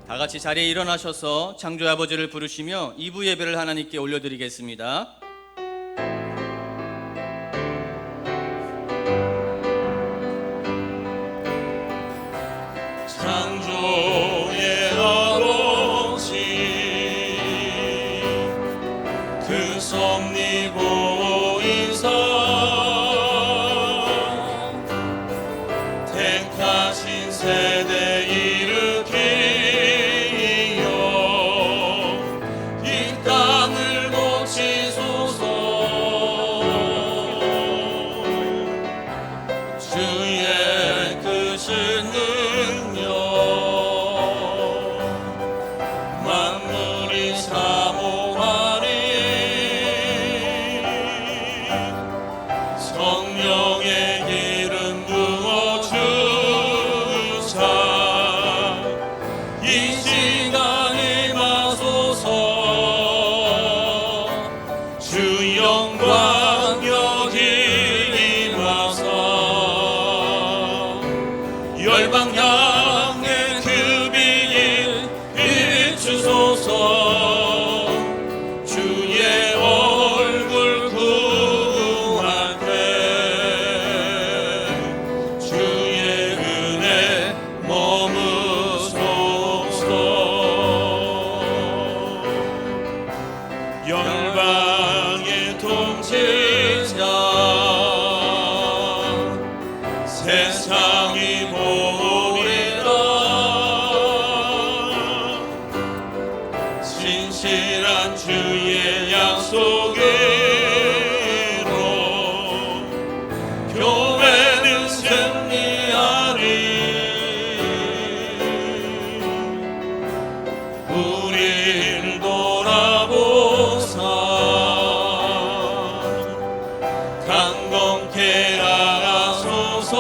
다 같이 자리에 일어나셔서 창조의 아버지를 부르시며 2부 예배를 하나님께 올려드리겠습니다. 창조의 아버지 그 섭리 보이사 택하신 세대 일으키여 이 땅을 고치소서. 주의 크신 능력 만물이 사모하니 성령의 기름 부어주사 이 시간 임하소서. 주 영광 여기 임하사 열방 향해 그 빛 비추소서. 주의 얼굴 구할 때 주의 은혜 머무소서. 열방의 통치자 세상이 보리라. 진실한 주의 약속으로 교회는 승리하리. 우릴 돌아보사 강건케 하소서.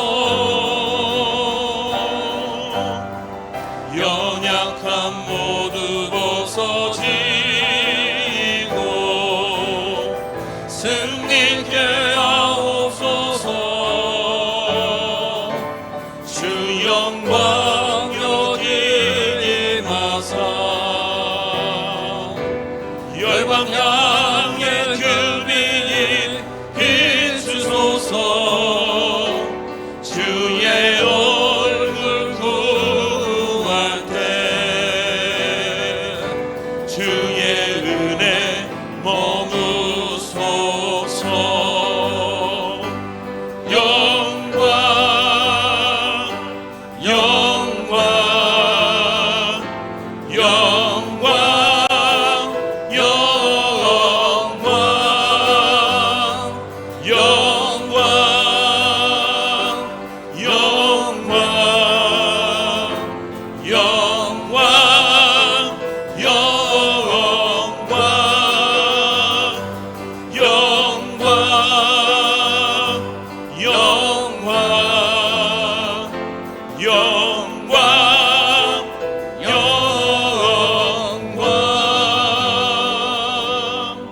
연약함 모두 벗어지고 승리케 하옵소서. 주 영광 여기 임하사 열방 향해 그 빛 비추소서. 주의 얼굴 구할 때 주의 은혜 머무소서. 영광 영광 영광 영광 영광 영광 영광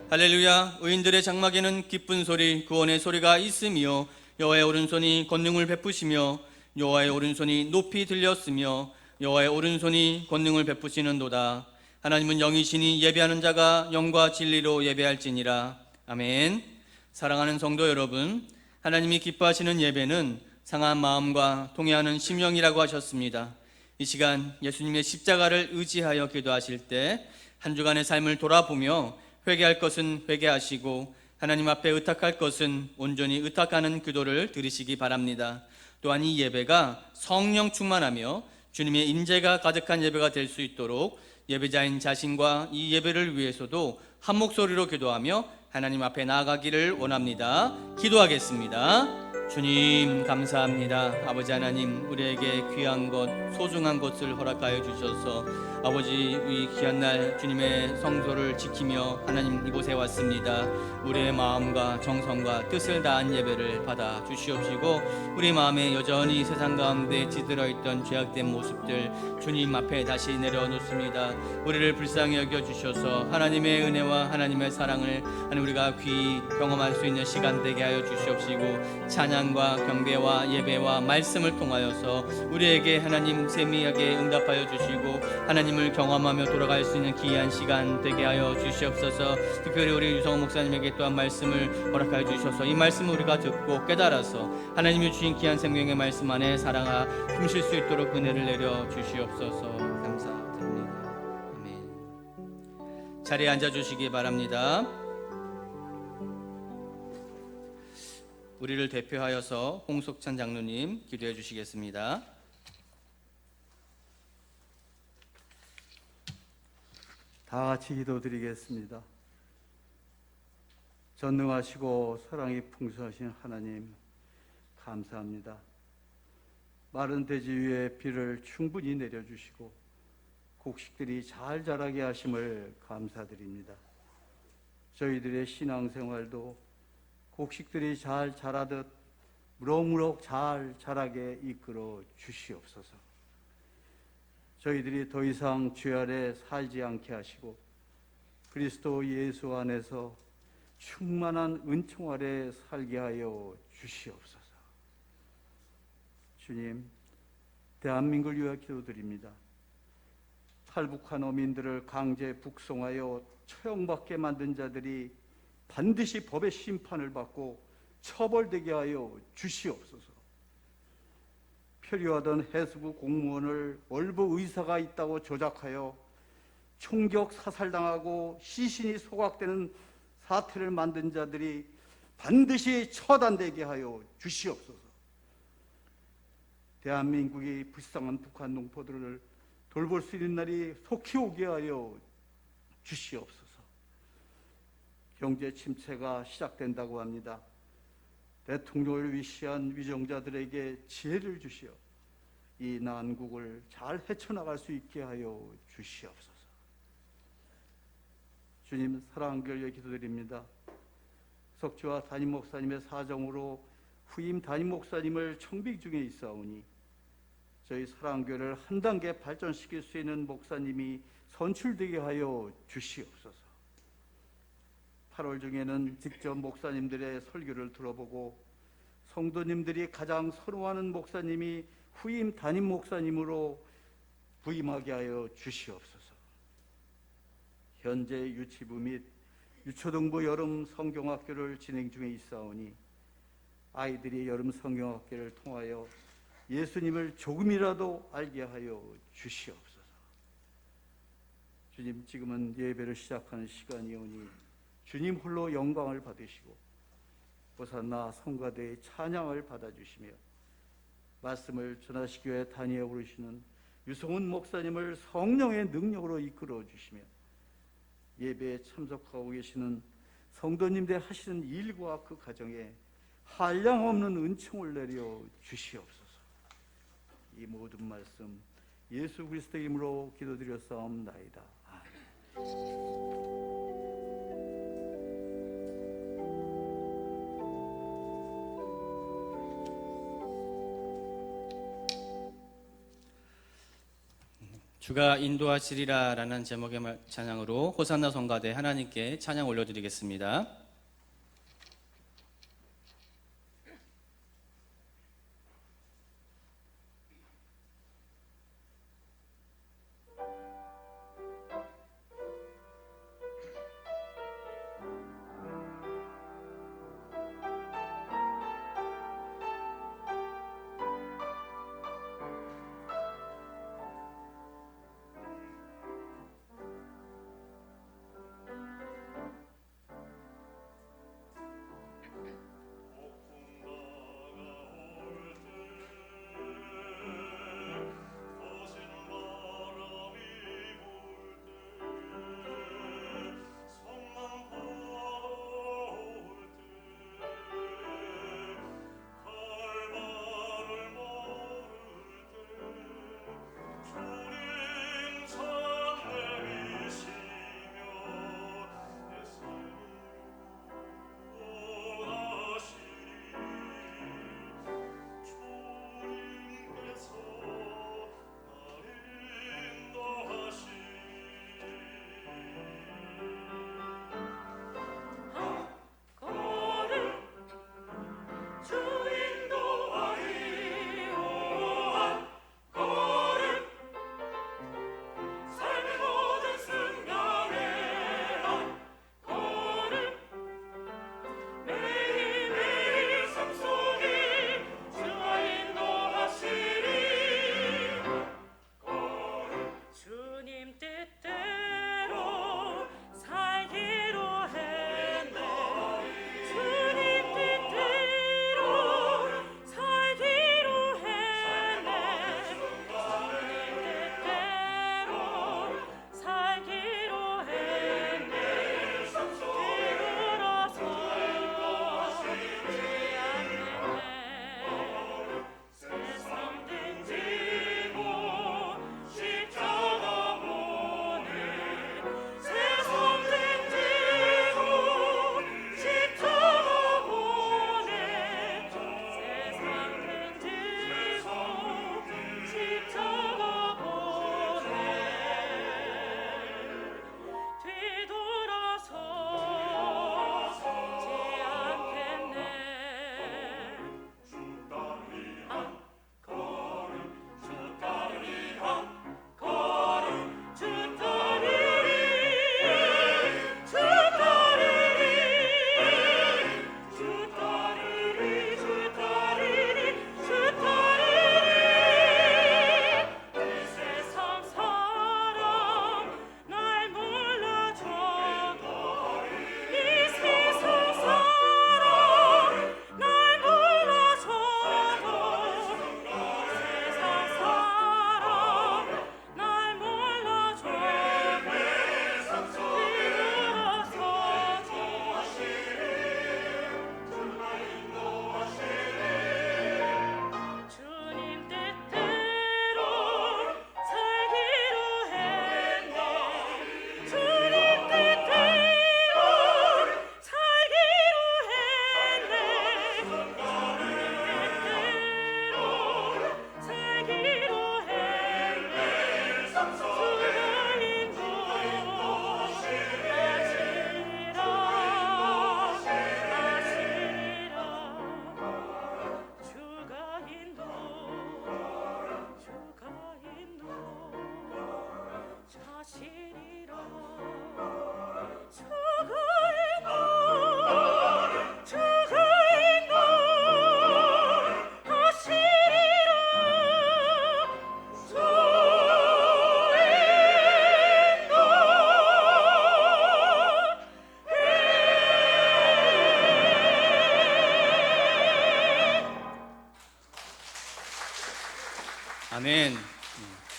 할렐루야. 의인들의 장막에는 기쁜 소리 구원의 소리가 있으며 여호와의 오른손이 권능을 베푸시며 여호와의 오른손이 높이 들렸으며 여호와의 오른손이 권능을 베푸시는도다. 하나님은 영이시니 예배하는 자가 영과 진리로 예배할지니라. 아멘. 사랑하는 성도 여러분, 하나님이 기뻐하시는 예배는 상한 마음과 통회하는 심령이라고 하셨습니다. 이 시간 예수님의 십자가를 의지하여 기도하실 때 한 주간의 삶을 돌아보며 회개할 것은 회개하시고 하나님 앞에 의탁할 것은 온전히 의탁하는 기도를 드리시기 바랍니다. 또한 이 예배가 성령 충만하며 주님의 임재가 가득한 예배가 될 수 있도록 예배자인 자신과 이 예배를 위해서도 한 목소리로 기도하며 하나님 앞에 나아가기를 원합니다. 기도하겠습니다. 주님 감사합니다. 아버지 하나님, 우리에게 귀한 것, 소중한 것을 허락하여 주셔서 아버지 이 귀한 날 주님의 성소를 지키며 하나님 이곳에 왔습니다. 우리의 마음과 정성과 뜻을 다한 예배를 받아 주시옵시고 우리 마음에 여전히 세상 가운데 찌들어 있던 죄악된 모습들 주님 앞에 다시 내려놓습니다. 우리를 불쌍히 여겨 주셔서 하나님의 은혜와 하나님의 사랑을 우리가 귀히 경험할 수 있는 시간 되게 하여 주시옵시고 찬양 찬양과 경배와 예배와 말씀을 통하여서 우리에게 하나님 세미하게 응답하여 주시고 하나님을 경험하며 돌아갈 수 있는 귀한 시간 되게 하여 주시옵소서. 특별히 우리 유성호 목사님에게 또한 말씀을 허락하여 주셔서 이 말씀을 우리가 듣고 깨달아서 하나님이 주신 귀한 생명의 말씀 안에 살아가 숨쉴 수 있도록 은혜를 내려 주시옵소서. 감사드립니다. 아멘. 자리에 앉아 주시기 바랍니다. 우리를 대표하여서 홍석찬 장로님 기도해 주시겠습니다. 다 같이 기도드리겠습니다. 전능하시고 사랑이 풍성하신 하나님 감사합니다. 마른 대지 위에 비를 충분히 내려주시고 곡식들이 잘 자라게 하심을 감사드립니다. 저희들의 신앙생활도 곡식들이 잘 자라듯 무럭무럭 잘 자라게 이끌어 주시옵소서. 저희들이 더 이상 죄 아래 살지 않게 하시고 그리스도 예수 안에서 충만한 은총 아래 살게 하여 주시옵소서. 주님, 대한민국을 위하여 기도드립니다. 탈북한 어민들을 강제 북송하여 처형받게 만든 자들이 반드시 법의 심판을 받고 처벌되게 하여 주시옵소서. 표류하던 해수부 공무원을 월부 의사가 있다고 조작하여 총격 사살당하고 시신이 소각되는 사태를 만든 자들이 반드시 처단되게 하여 주시옵소서. 대한민국이 불쌍한 북한 농포들을 돌볼 수 있는 날이 속히 오게 하여 주시옵소서. 경제 침체가 시작된다고 합니다. 대통령을 위시한 위정자들에게 지혜를 주시어 이 난국을 잘 헤쳐나갈 수 있게 하여 주시옵소서. 주님, 사랑교회 기도드립니다. 석주와 담임 목사님의 사정으로 후임 담임 목사님을 청빙 중에 있사오니 저희 사랑교회를 한 단계 발전시킬 수 있는 목사님이 선출되게 하여 주시옵소서. 8월 중에는 직접 목사님들의 설교를 들어보고 성도님들이 가장 선호하는 목사님이 후임 담임 목사님으로 부임하게 하여 주시옵소서. 현재 유치부 및 유초등부 여름 성경학교를 진행 중에 있사오니 아이들이 여름 성경학교를 통하여 예수님을 조금이라도 알게 하여 주시옵소서. 주님, 지금은 예배를 시작하는 시간이오니 주님 홀로 영광을 받으시고 호산나 성가대의 찬양을 받아주시며 말씀을 전하시기 위해 단위에 오르시는 유성훈 목사님을 성령의 능력으로 이끌어 주시며 예배에 참석하고 계시는 성도님들 하시는 일과 그 가정에 한량없는 은총을 내려 주시옵소서. 이 모든 말씀 예수 그리스도의 이름으로 기도드렸사옵나이다. 아멘. 주가 인도하시리라 라는 제목의 찬양으로 호산나 성가대 하나님께 찬양 올려드리겠습니다.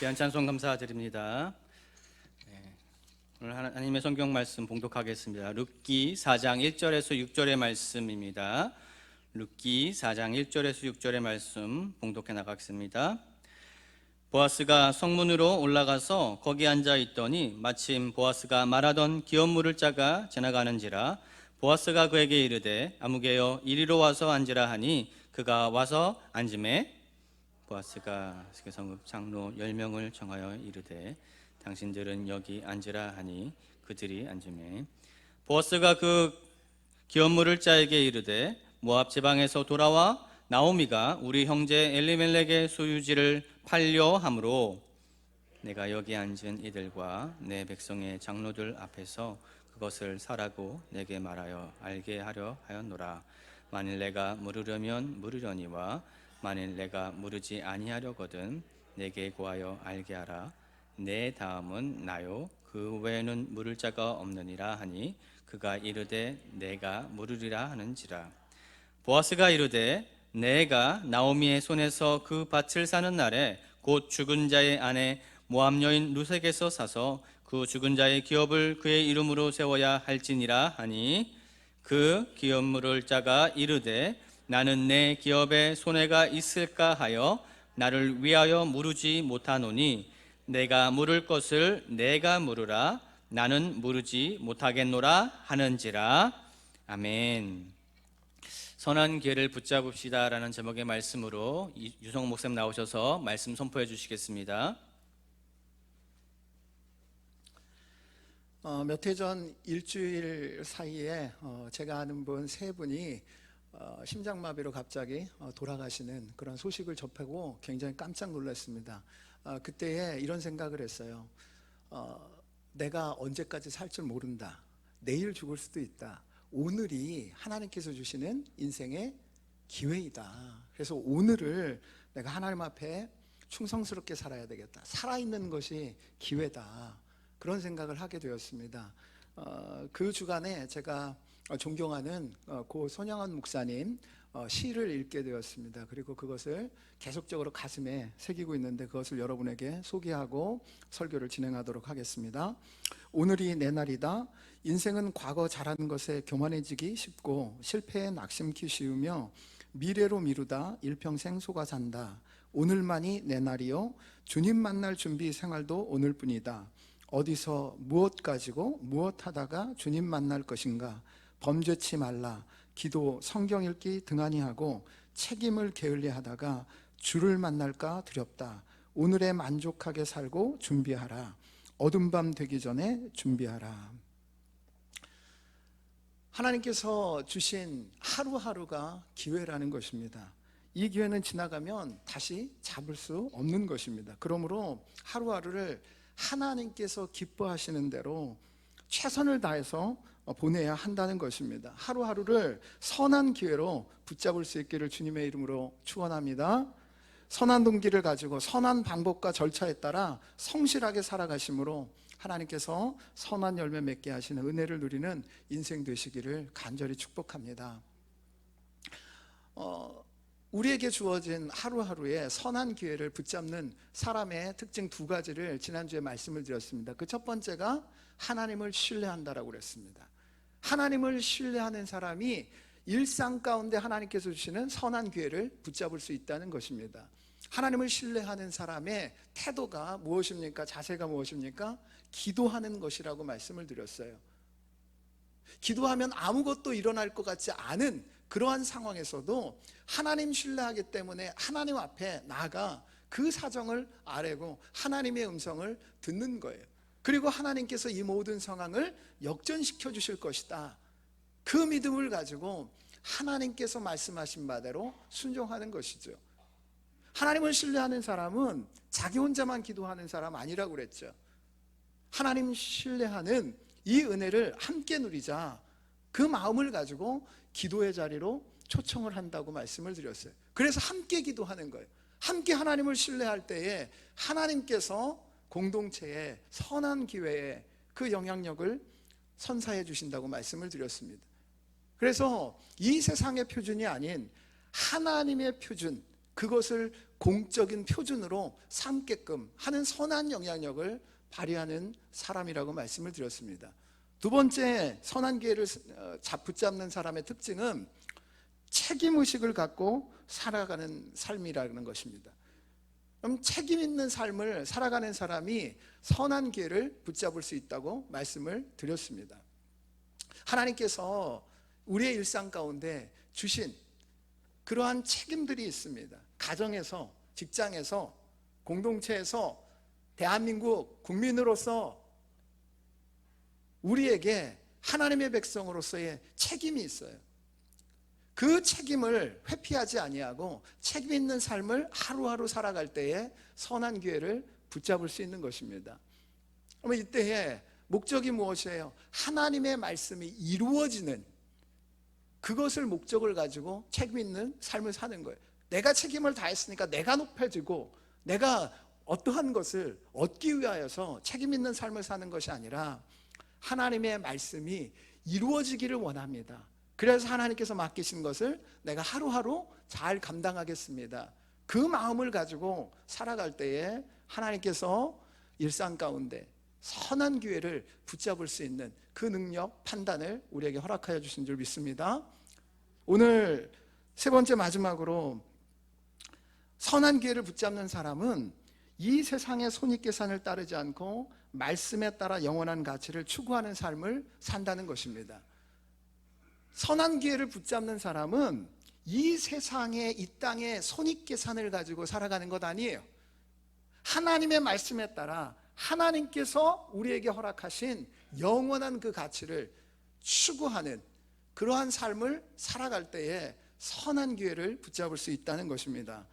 귀한 찬송 감사드립니다. 오늘 하나님의 성경 말씀 봉독하겠습니다. 룻기 4장 1절에서 6절의 말씀입니다. 룻기 4장 1절에서 6절의 말씀 봉독해 나가겠습니다. 보아스가 성문으로 올라가서 거기 앉아 있더니 마침 보아스가 말하던 기업물을 짜가 지나가는지라. 보아스가 그에게 이르되 아무개여 이리로 와서 앉으라 하니 그가 와서 앉음에 보아스가 성읍 장로 10명을 정하여 이르되 당신들은 여기 앉으라 하니 그들이 앉음에 보아스가 그 기업물을 짜에게 이르되 모압 지방에서 돌아와 나오미가 우리 형제 엘리멜렉의 소유지를 팔려 함으로 내가 여기 앉은 이들과 내 백성의 장로들 앞에서 그것을 사라고 내게 말하여 알게 하려 하였노라. 만일 내가 물으려면 물으려니와 만일 내가 물으지 아니하려거든 내게 고하여 알게 하라. 내 다음은 나요 그 외에는 물을 자가 없느니라 하니 그가 이르되 내가 물으리라 하는지라. 보아스가 이르되 내가 나오미의 손에서 그 밭을 사는 날에 곧 죽은 자의 아내 모압 여인 룻에게서 사서 그 죽은 자의 기업을 그의 이름으로 세워야 할지니라 하니 그 기업물을 짜가 이르되 나는 내 기업에 손해가 있을까 하여 나를 위하여 물으지 못하노니 내가 물을 것을 내가 물으라. 나는 물으지 못하겠노라 하는지라. 아멘. 선한 기회를 붙잡읍시다 라는 제목의 말씀으로 유성 목사님 나오셔서 말씀 선포해 주시겠습니다. 몇 해 전 일주일 사이에 제가 아는 분 세 분이 심장마비로 갑자기 돌아가시는 그런 소식을 접하고 굉장히 깜짝 놀랐습니다. 그때에 이런 생각을 했어요. 내가 언제까지 살 줄 모른다. 내일 죽을 수도 있다. 오늘이 하나님께서 주시는 인생의 기회이다. 그래서 오늘을 내가 하나님 앞에 충성스럽게 살아야 되겠다. 살아있는 것이 기회다. 그런 생각을 하게 되었습니다. 그 주간에 제가 존경하는 고 손영원 목사님 시를 읽게 되었습니다. 그리고 그것을 계속적으로 가슴에 새기고 있는데 그것을 여러분에게 소개하고 설교를 진행하도록 하겠습니다. 오늘이 내 날이다. 인생은 과거 잘한 것에 교만해지기 쉽고 실패에 낙심기 쉬우며 미래로 미루다 일평생 속아 산다. 오늘만이 내 날이요 주님 만날 준비 생활도 오늘뿐이다. 어디서 무엇 가지고 무엇 하다가 주님 만날 것인가. 범죄치 말라. 기도 성경 읽기 등한히 하고 책임을 게을리 하다가 주를 만날까 두렵다. 오늘에 만족하게 살고 준비하라. 어둠 밤 되기 전에 준비하라. 하나님께서 주신 하루하루가 기회라는 것입니다. 이 기회는 지나가면 다시 잡을 수 없는 것입니다. 그러므로 하루하루를 하나님께서 기뻐하시는 대로 최선을 다해서 보내야 한다는 것입니다. 하루하루를 선한 기회로 붙잡을 수 있기를 주님의 이름으로 축원합니다. 선한 동기를 가지고 선한 방법과 절차에 따라 성실하게 살아가심으로 하나님께서 선한 열매 맺게 하시는 은혜를 누리는 인생 되시기를 간절히 축복합니다. 우리에게 주어진 하루하루의 선한 기회를 붙잡는 사람의 특징 두 가지를 지난주에 말씀을 드렸습니다. 그 첫 번째가 하나님을 신뢰한다라고 그랬습니다. 하나님을 신뢰하는 사람이 일상 가운데 하나님께서 주시는 선한 기회를 붙잡을 수 있다는 것입니다. 하나님을 신뢰하는 사람의 태도가 무엇입니까? 자세가 무엇입니까? 기도하는 것이라고 말씀을 드렸어요. 기도하면 아무것도 일어날 것 같지 않은 그러한 상황에서도 하나님 신뢰하기 때문에 하나님 앞에 나아가 그 사정을 아뢰고 하나님의 음성을 듣는 거예요. 그리고 하나님께서 이 모든 상황을 역전시켜 주실 것이다. 그 믿음을 가지고 하나님께서 말씀하신 바대로 순종하는 것이죠. 하나님을 신뢰하는 사람은 자기 혼자만 기도하는 사람 아니라고 그랬죠. 하나님 신뢰하는 이 은혜를 함께 누리자. 그 마음을 가지고 기도의 자리로 초청을 한다고 말씀을 드렸어요. 그래서 함께 기도하는 거예요. 함께 하나님을 신뢰할 때에 하나님께서 공동체의 선한 기회에 그 영향력을 선사해 주신다고 말씀을 드렸습니다. 그래서 이 세상의 표준이 아닌 하나님의 표준, 그것을 공적인 표준으로 삼게끔 하는 선한 영향력을 발휘하는 사람이라고 말씀을 드렸습니다. 두 번째 선한 기회를 붙잡는 사람의 특징은 책임의식을 갖고 살아가는 삶이라는 것입니다. 그럼 책임 있는 삶을 살아가는 사람이 선한 기회를 붙잡을 수 있다고 말씀을 드렸습니다. 하나님께서 우리의 일상 가운데 주신 그러한 책임들이 있습니다. 가정에서, 직장에서, 공동체에서, 대한민국 국민으로서 우리에게 하나님의 백성으로서의 책임이 있어요. 그 책임을 회피하지 아니하고 책임 있는 삶을 하루하루 살아갈 때에 선한 기회를 붙잡을 수 있는 것입니다. 그러면 이때에 목적이 무엇이에요? 하나님의 말씀이 이루어지는 그것을 목적을 가지고 책임 있는 삶을 사는 거예요. 내가 책임을 다했으니까 내가 높여지고 내가 어떠한 것을 얻기 위하여서 책임 있는 삶을 사는 것이 아니라 하나님의 말씀이 이루어지기를 원합니다. 그래서 하나님께서 맡기신 것을 내가 하루하루 잘 감당하겠습니다. 그 마음을 가지고 살아갈 때에 하나님께서 일상 가운데 선한 기회를 붙잡을 수 있는 그 능력, 판단을 우리에게 허락하여 주신 줄 믿습니다. 오늘 세 번째 마지막으로 선한 기회를 붙잡는 사람은 이 세상의 손익계산을 따르지 않고 말씀에 따라 영원한 가치를 추구하는 삶을 산다는 것입니다. 선한 기회를 붙잡는 사람은 이 세상의 이 땅의 손익계산을 가지고 살아가는 것 아니에요. 하나님의 말씀에 따라 하나님께서 우리에게 허락하신 영원한 그 가치를 추구하는 그러한 삶을 살아갈 때에 선한 기회를 붙잡을 수 있다는 것입니다.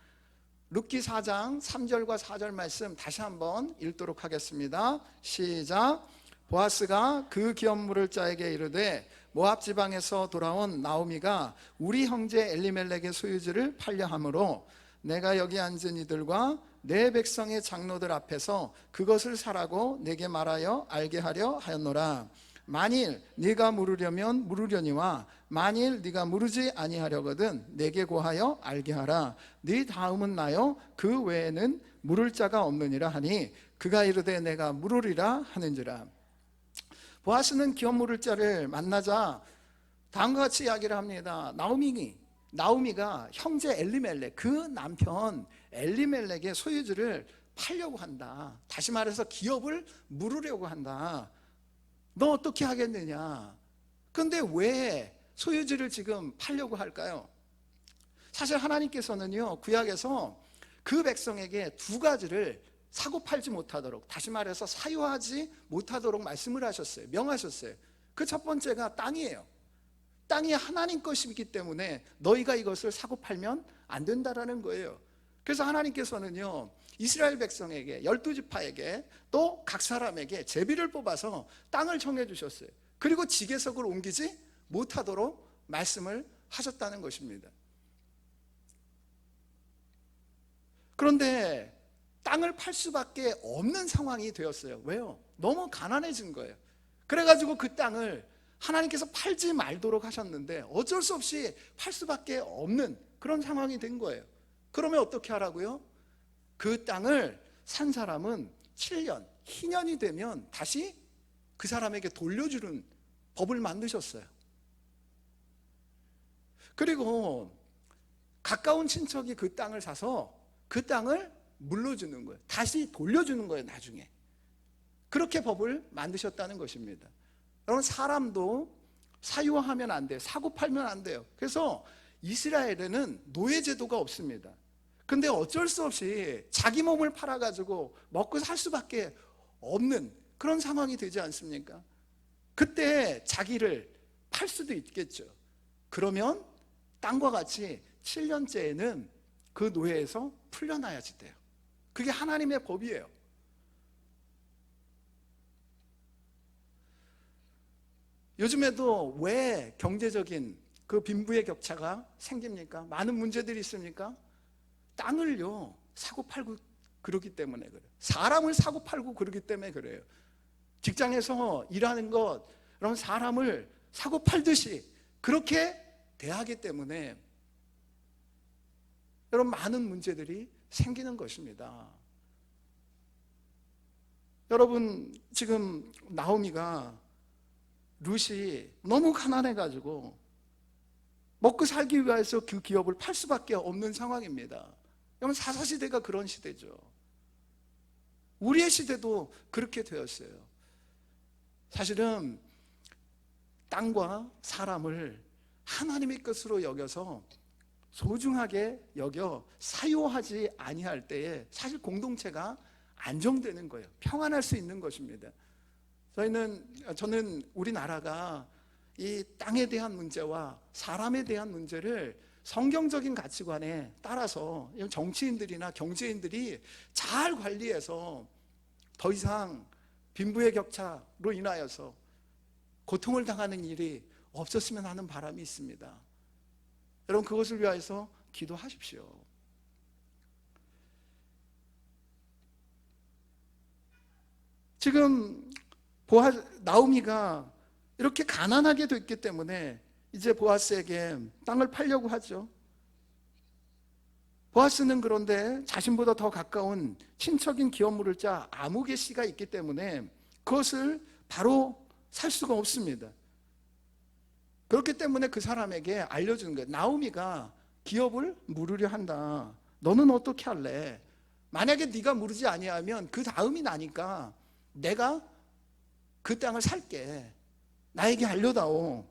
룻기 4장 3절과 4절 말씀 다시 한번 읽도록 하겠습니다. 시작. 보아스가 그 기업 물을 자에게 이르되 모압 지방에서 돌아온 나오미가 우리 형제 엘리멜렉의 소유지를 팔려 함으로 내가 여기 앉은 이들과 내 백성의 장로들 앞에서 그것을 사라고 내게 말하여 알게 하려 하였노라. 만일 네가 물으려면 물으려니와 만일 네가 물으지 아니하려거든 내게 고하여 알게 하라. 네 다음은 나요 그 외에는 물을 자가 없느니라 하니 그가 이르되 내가 물으리라 하는지라. 보아스는 기업 물을 자를 만나자 다음과 같이 이야기를 합니다. 나오미가 형제 엘리멜렉, 그 남편 엘리멜렉의 소유주를 팔려고 한다. 다시 말해서 기업을 물으려고 한다. 너 어떻게 하겠느냐? 그런데 왜 소유주를 지금 팔려고 할까요? 사실 하나님께서는요 구약에서 그 백성에게 두 가지를 사고 팔지 못하도록, 다시 말해서 사유하지 못하도록 말씀을 하셨어요. 명하셨어요. 그 첫 번째가 땅이에요. 땅이 하나님 것이기 때문에 너희가 이것을 사고 팔면 안 된다라는 거예요. 그래서 하나님께서는요 이스라엘 백성에게 12지파에게 또 각 사람에게 제비를 뽑아서 땅을 정해 주셨어요. 그리고 지계석을 옮기지 못하도록 말씀을 하셨다는 것입니다. 그런데 땅을 팔 수밖에 없는 상황이 되었어요. 왜요? 너무 가난해진 거예요. 그래가지고 그 땅을 하나님께서 팔지 말도록 하셨는데 어쩔 수 없이 팔 수밖에 없는 그런 상황이 된 거예요. 그러면 어떻게 하라고요? 그 땅을 산 사람은 7년, 희년이 되면 다시 그 사람에게 돌려주는 법을 만드셨어요. 그리고 가까운 친척이 그 땅을 사서 그 땅을 물려주는 거예요. 다시 돌려주는 거예요. 나중에 그렇게 법을 만드셨다는 것입니다. 여러분, 사람도 사유화하면 안 돼요. 사고 팔면 안 돼요. 그래서 이스라엘에는 노예제도가 없습니다. 근데 어쩔 수 없이 자기 몸을 팔아가지고 먹고 살 수밖에 없는 그런 상황이 되지 않습니까? 그때 자기를 팔 수도 있겠죠. 그러면 땅과 같이 7년째에는 그 노예에서 풀려나야지 돼요. 그게 하나님의 법이에요. 요즘에도 왜 경제적인 그 빈부의 격차가 생깁니까? 많은 문제들이 있습니까? 땅을요 사고 팔고 그러기 때문에 그래요. 사람을 사고 팔고 그러기 때문에 그래요. 직장에서 일하는 것, 그런 사람을 사고 팔듯이 그렇게 대하기 때문에 여러분 많은 문제들이 생기는 것입니다. 여러분, 지금 나오미가 룻이 너무 가난해가지고 먹고 살기 위해서 그 기업을 팔 수밖에 없는 상황입니다. 여러분, 사사시대가 그런 시대죠. 우리의 시대도 그렇게 되었어요. 사실은 땅과 사람을 하나님의 것으로 여겨서 소중하게 여겨 사유하지 아니할 때에 사실 공동체가 안정되는 거예요. 평안할 수 있는 것입니다. 저는 우리나라가 이 땅에 대한 문제와 사람에 대한 문제를 성경적인 가치관에 따라서 정치인들이나 경제인들이 잘 관리해서 더 이상 빈부의 격차로 인하여서 고통을 당하는 일이 없었으면 하는 바람이 있습니다. 여러분, 그것을 위하여서 기도하십시오. 지금 나오미가 이렇게 가난하게 됐기 때문에 이제 보아스에게 땅을 팔려고 하죠. 보아스는 그런데 자신보다 더 가까운 친척인 기업물을 짜 아무개 씨가 있기 때문에 그것을 바로 살 수가 없습니다. 그렇기 때문에 그 사람에게 알려주는 거예요. 나오미가 기업을 물으려 한다. 너는 어떻게 할래? 만약에 네가 물으지 아니하면 그 다음이 나니까 내가 그 땅을 살게. 나에게 알려다오.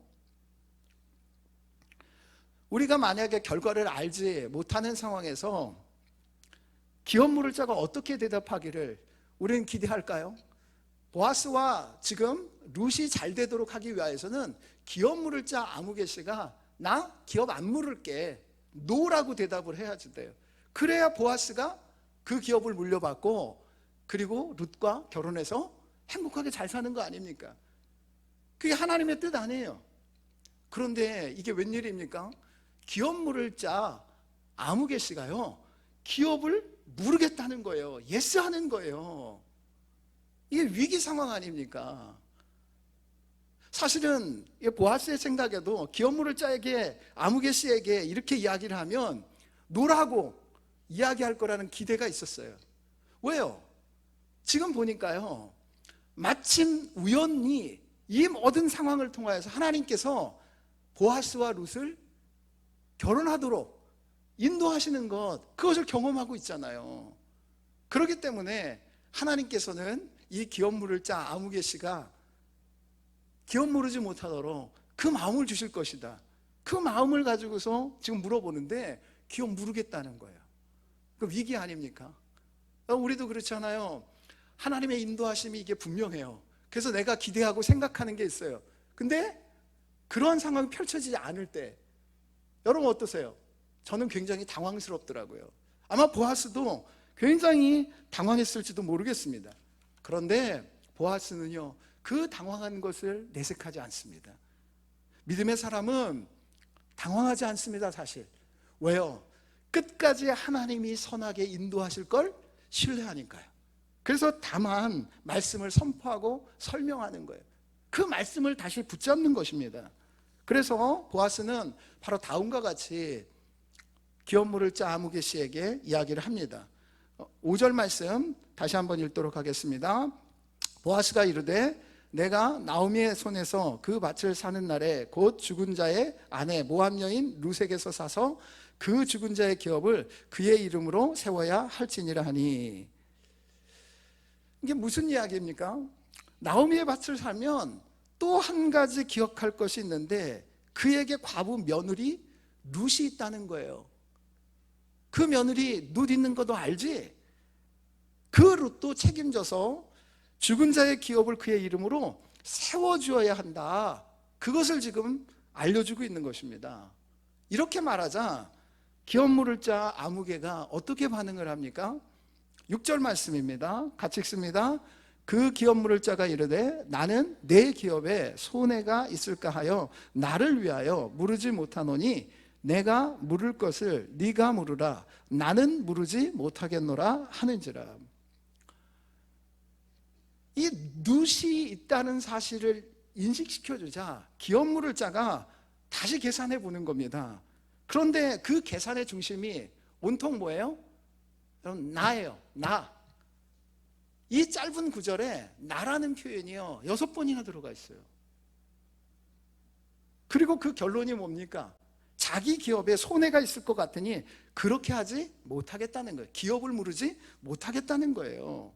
우리가 만약에 결과를 알지 못하는 상황에서 기업물을 짜가 어떻게 대답하기를 우리는 기대할까요? 보아스와 지금 룻이 잘 되도록 하기 위해서는 기업물을 짜 아무개 씨가 나 기업 안 물을게, 노라고 대답을 해야지 돼요. 그래야 보아스가 그 기업을 물려받고 그리고 룻과 결혼해서 행복하게 잘 사는 거 아닙니까? 그게 하나님의 뜻 아니에요. 그런데 이게 웬일입니까? 기업물을 짜 아무개 씨가요, 기업을 물으겠다는 거예요. 예스 하는 거예요. 이게 위기 상황 아닙니까? 사실은 보아스의 생각에도 기업물을 짜에게 아무개 씨에게 이렇게 이야기를 하면 노라고 이야기할 거라는 기대가 있었어요. 왜요? 지금 보니까요, 마침 우연히 이 모든 상황을 통하여서 하나님께서 보아스와 룻을 결혼하도록 인도하시는 것, 그것을 경험하고 있잖아요. 그렇기 때문에 하나님께서는 이 기업물을 짜 아무개 씨가 기업 물으지 못하도록 그 마음을 주실 것이다. 그 마음을 가지고서 지금 물어보는데 기업 물으겠다는 거예요. 그 위기 아닙니까? 우리도 그렇잖아요. 하나님의 인도하심이 이게 분명해요. 그래서 내가 기대하고 생각하는 게 있어요. 근데 그런 상황이 펼쳐지지 않을 때 여러분 어떠세요? 저는 굉장히 당황스럽더라고요. 아마 보아스도 굉장히 당황했을지도 모르겠습니다. 그런데 보아스는요, 그 당황한 것을 내색하지 않습니다. 믿음의 사람은 당황하지 않습니다, 사실. 왜요? 끝까지 하나님이 선하게 인도하실 걸 신뢰하니까요. 그래서 다만 말씀을 선포하고 설명하는 거예요. 그 말씀을 다시 붙잡는 것입니다. 그래서 보아스는 바로 다음과 같이 기업물을 짜 아무개 씨에게 이야기를 합니다. 5절 말씀 다시 한번 읽도록 하겠습니다. 보아스가 이르되 내가 나오미의 손에서 그 밭을 사는 날에 곧 죽은 자의 아내 모압 여인 룻에게서 사서 그 죽은 자의 기업을 그의 이름으로 세워야 할지니라 하니. 이게 무슨 이야기입니까? 나오미의 밭을 사면 또 한 가지 기억할 것이 있는데 그에게 과부 며느리 룻이 있다는 거예요. 그 며느리 룻 있는 것도 알지? 그 룻도 책임져서 죽은 자의 기업을 그의 이름으로 세워주어야 한다. 그것을 지금 알려주고 있는 것입니다. 이렇게 말하자 기업물을 짜 아무개가 어떻게 반응을 합니까? 6절 말씀입니다. 같이 읽습니다. 그 기업물을 짜가 이르되 나는 내 기업에 손해가 있을까 하여 나를 위하여 물으지 못하노니 내가 물을 것을 네가 물으라. 나는 물으지 못하겠노라 하는지라. 이 룻이 있다는 사실을 인식시켜주자 기업물을 짜가 다시 계산해 보는 겁니다. 그런데 그 계산의 중심이 온통 뭐예요? 여러분, 나예요. 나. 이 짧은 구절에 나라는 표현이요 6번이나 들어가 있어요. 그리고 그 결론이 뭡니까? 자기 기업에 손해가 있을 것 같으니 그렇게 하지 못하겠다는 거예요. 기업을 무르지 못하겠다는 거예요.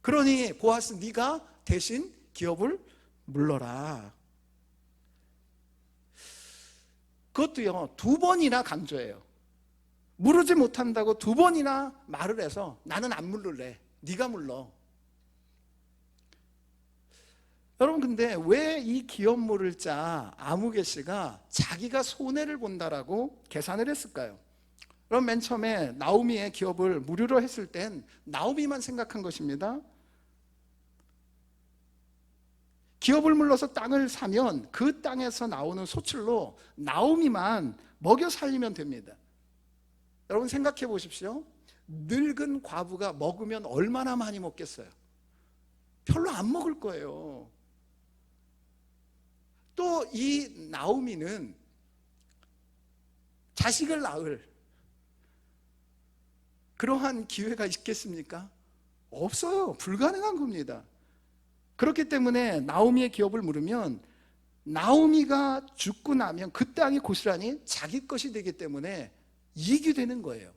그러니 보아스, 네가 대신 기업을 물러라. 그것도요 2번이나 강조해요. 무르지 못한다고 2번이나 말을 해서 나는 안 물를래, 네가 물러. 여러분, 근데 왜 이 기업 물을 자 아무개 씨가 자기가 손해를 본다라고 계산을 했을까요? 그럼 맨 처음에 나오미의 기업을 무료로 했을 땐 나오미만 생각한 것입니다. 기업을 물러서 땅을 사면 그 땅에서 나오는 소출로 나오미만 먹여 살리면 됩니다. 여러분 생각해 보십시오. 늙은 과부가 먹으면 얼마나 많이 먹겠어요? 별로 안 먹을 거예요. 또 이 나오미는 자식을 낳을 그러한 기회가 있겠습니까? 없어요. 불가능한 겁니다. 그렇기 때문에 나오미의 기업을 물으면 나오미가 죽고 나면 그 땅이 고스란히 자기 것이 되기 때문에 이익이 되는 거예요.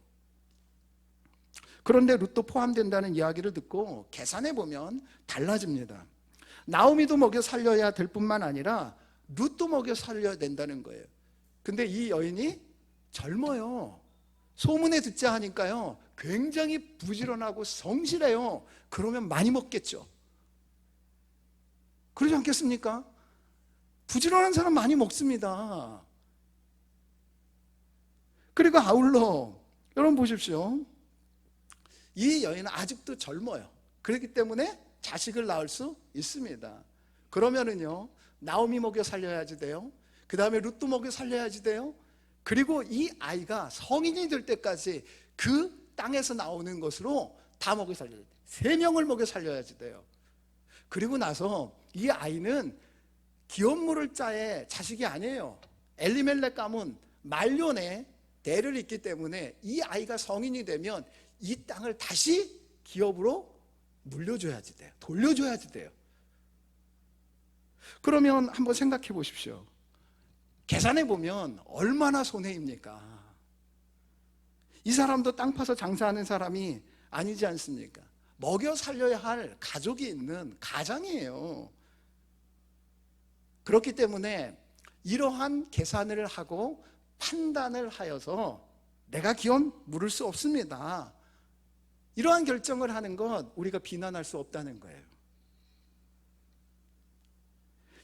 그런데 룻도 포함된다는 이야기를 듣고 계산해 보면 달라집니다. 나오미도 먹여 살려야 될 뿐만 아니라 룻도 먹여 살려야 된다는 거예요. 근데 이 여인이 젊어요. 소문에 듣자 하니까요 굉장히 부지런하고 성실해요. 그러면 많이 먹겠죠. 그러지 않겠습니까? 부지런한 사람 많이 먹습니다. 그리고 아울러 여러분 보십시오. 이 여인은 아직도 젊어요. 그렇기 때문에 자식을 낳을 수 있습니다. 그러면은요 나오미 먹여 살려야지 돼요. 그 다음에 룻도 먹여 살려야지 돼요. 그리고 이 아이가 성인이 될 때까지 그 땅에서 나오는 것으로 다 먹여 살려야 돼요. 3명을 먹여 살려야지 돼요. 그리고 나서 이 아이는 기업 물을 자의 자식이 아니에요. 엘리멜렉 가문 말년에 대를 잇기 때문에 이 아이가 성인이 되면 이 땅을 다시 기업으로 물려줘야지 돼요. 돌려줘야지 돼요. 그러면 한번 생각해 보십시오. 계산해 보면 얼마나 손해입니까? 이 사람도 땅 파서 장사하는 사람이 아니지 않습니까? 먹여 살려야 할 가족이 있는 가장이에요. 그렇기 때문에 이러한 계산을 하고 판단을 하여서 내가 기업 물을 수 없습니다. 이러한 결정을 하는 것 우리가 비난할 수 없다는 거예요.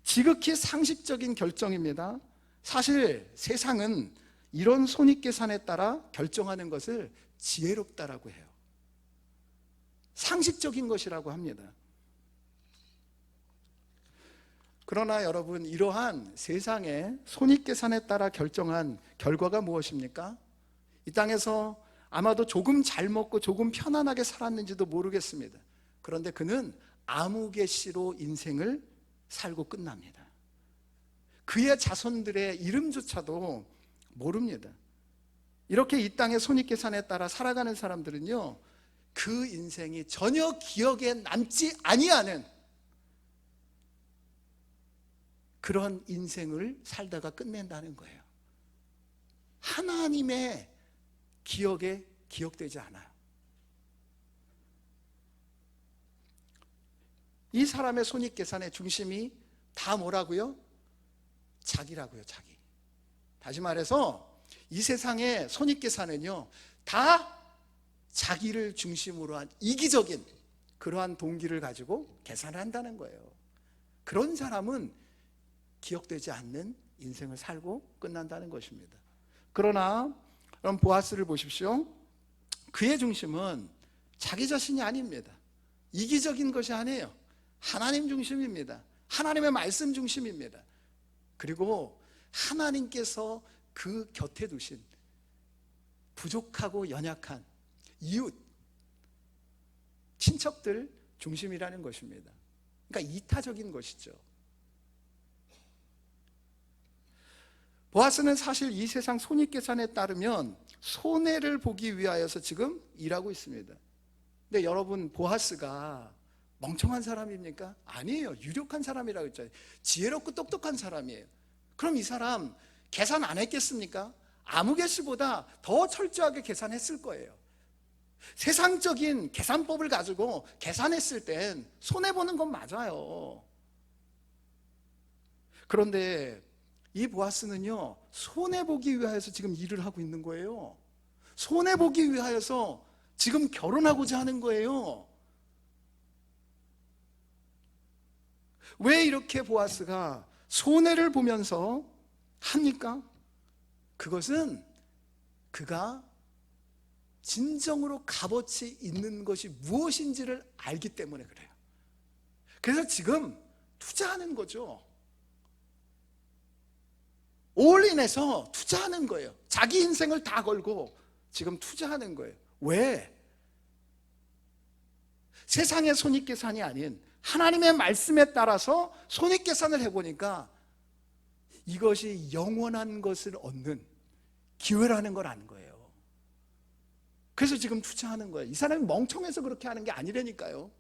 지극히 상식적인 결정입니다. 사실 세상은 이런 손익계산에 따라 결정하는 것을 지혜롭다라고 해요. 상식적인 것이라고 합니다. 그러나 여러분, 이러한 세상의 손익계산에 따라 결정한 결과가 무엇입니까? 이 땅에서 아마도 조금 잘 먹고 조금 편안하게 살았는지도 모르겠습니다. 그런데 그는 아무개 씨로 인생을 살고 끝납니다. 그의 자손들의 이름조차도 모릅니다. 이렇게 이 땅의 손익계산에 따라 살아가는 사람들은요, 그 인생이 전혀 기억에 남지 아니하는 그런 인생을 살다가 끝낸다는 거예요. 하나님의 기억에 기억되지 않아요. 이 사람의 손익계산의 중심이 다 뭐라고요? 자기라고요, 자기. 다시 말해서 이 세상의 손익계산은요, 다 자기를 중심으로 한 이기적인 그러한 동기를 가지고 계산을 한다는 거예요. 그런 사람은 기억되지 않는 인생을 살고 끝난다는 것입니다. 그러나 그럼 보아스를 보십시오. 그의 중심은 자기 자신이 아닙니다. 이기적인 것이 아니에요. 하나님 중심입니다. 하나님의 말씀 중심입니다. 그리고 하나님께서 그 곁에 두신 부족하고 연약한 이웃, 친척들 중심이라는 것입니다. 그러니까 이타적인 것이죠. 보아스는 사실 이 세상 손익계산에 따르면 손해를 보기 위하여서 지금 일하고 있습니다. 근데 여러분, 보아스가 멍청한 사람입니까? 아니에요. 유력한 사람이라고 했잖아요. 지혜롭고 똑똑한 사람이에요. 그럼 이 사람 계산 안 했겠습니까? 아무개씨보다 더 철저하게 계산했을 거예요. 세상적인 계산법을 가지고 계산했을 땐 손해보는 건 맞아요. 그런데 이 보아스는요, 손해보기 위하여서 지금 일을 하고 있는 거예요. 손해보기 위하여서 지금 결혼하고자 하는 거예요. 왜 이렇게 보아스가 손해를 보면서 합니까? 그것은 그가 진정으로 값어치 있는 것이 무엇인지를 알기 때문에 그래요. 그래서 지금 투자하는 거죠. 올인해서 투자하는 거예요. 자기 인생을 다 걸고 지금 투자하는 거예요. 왜? 세상의 손익계산이 아닌 하나님의 말씀에 따라서 손익계산을 해보니까 이것이 영원한 것을 얻는 기회라는 걸 아는 거예요. 그래서 지금 투자하는 거예요. 이 사람이 멍청해서 그렇게 하는 게 아니라니까요.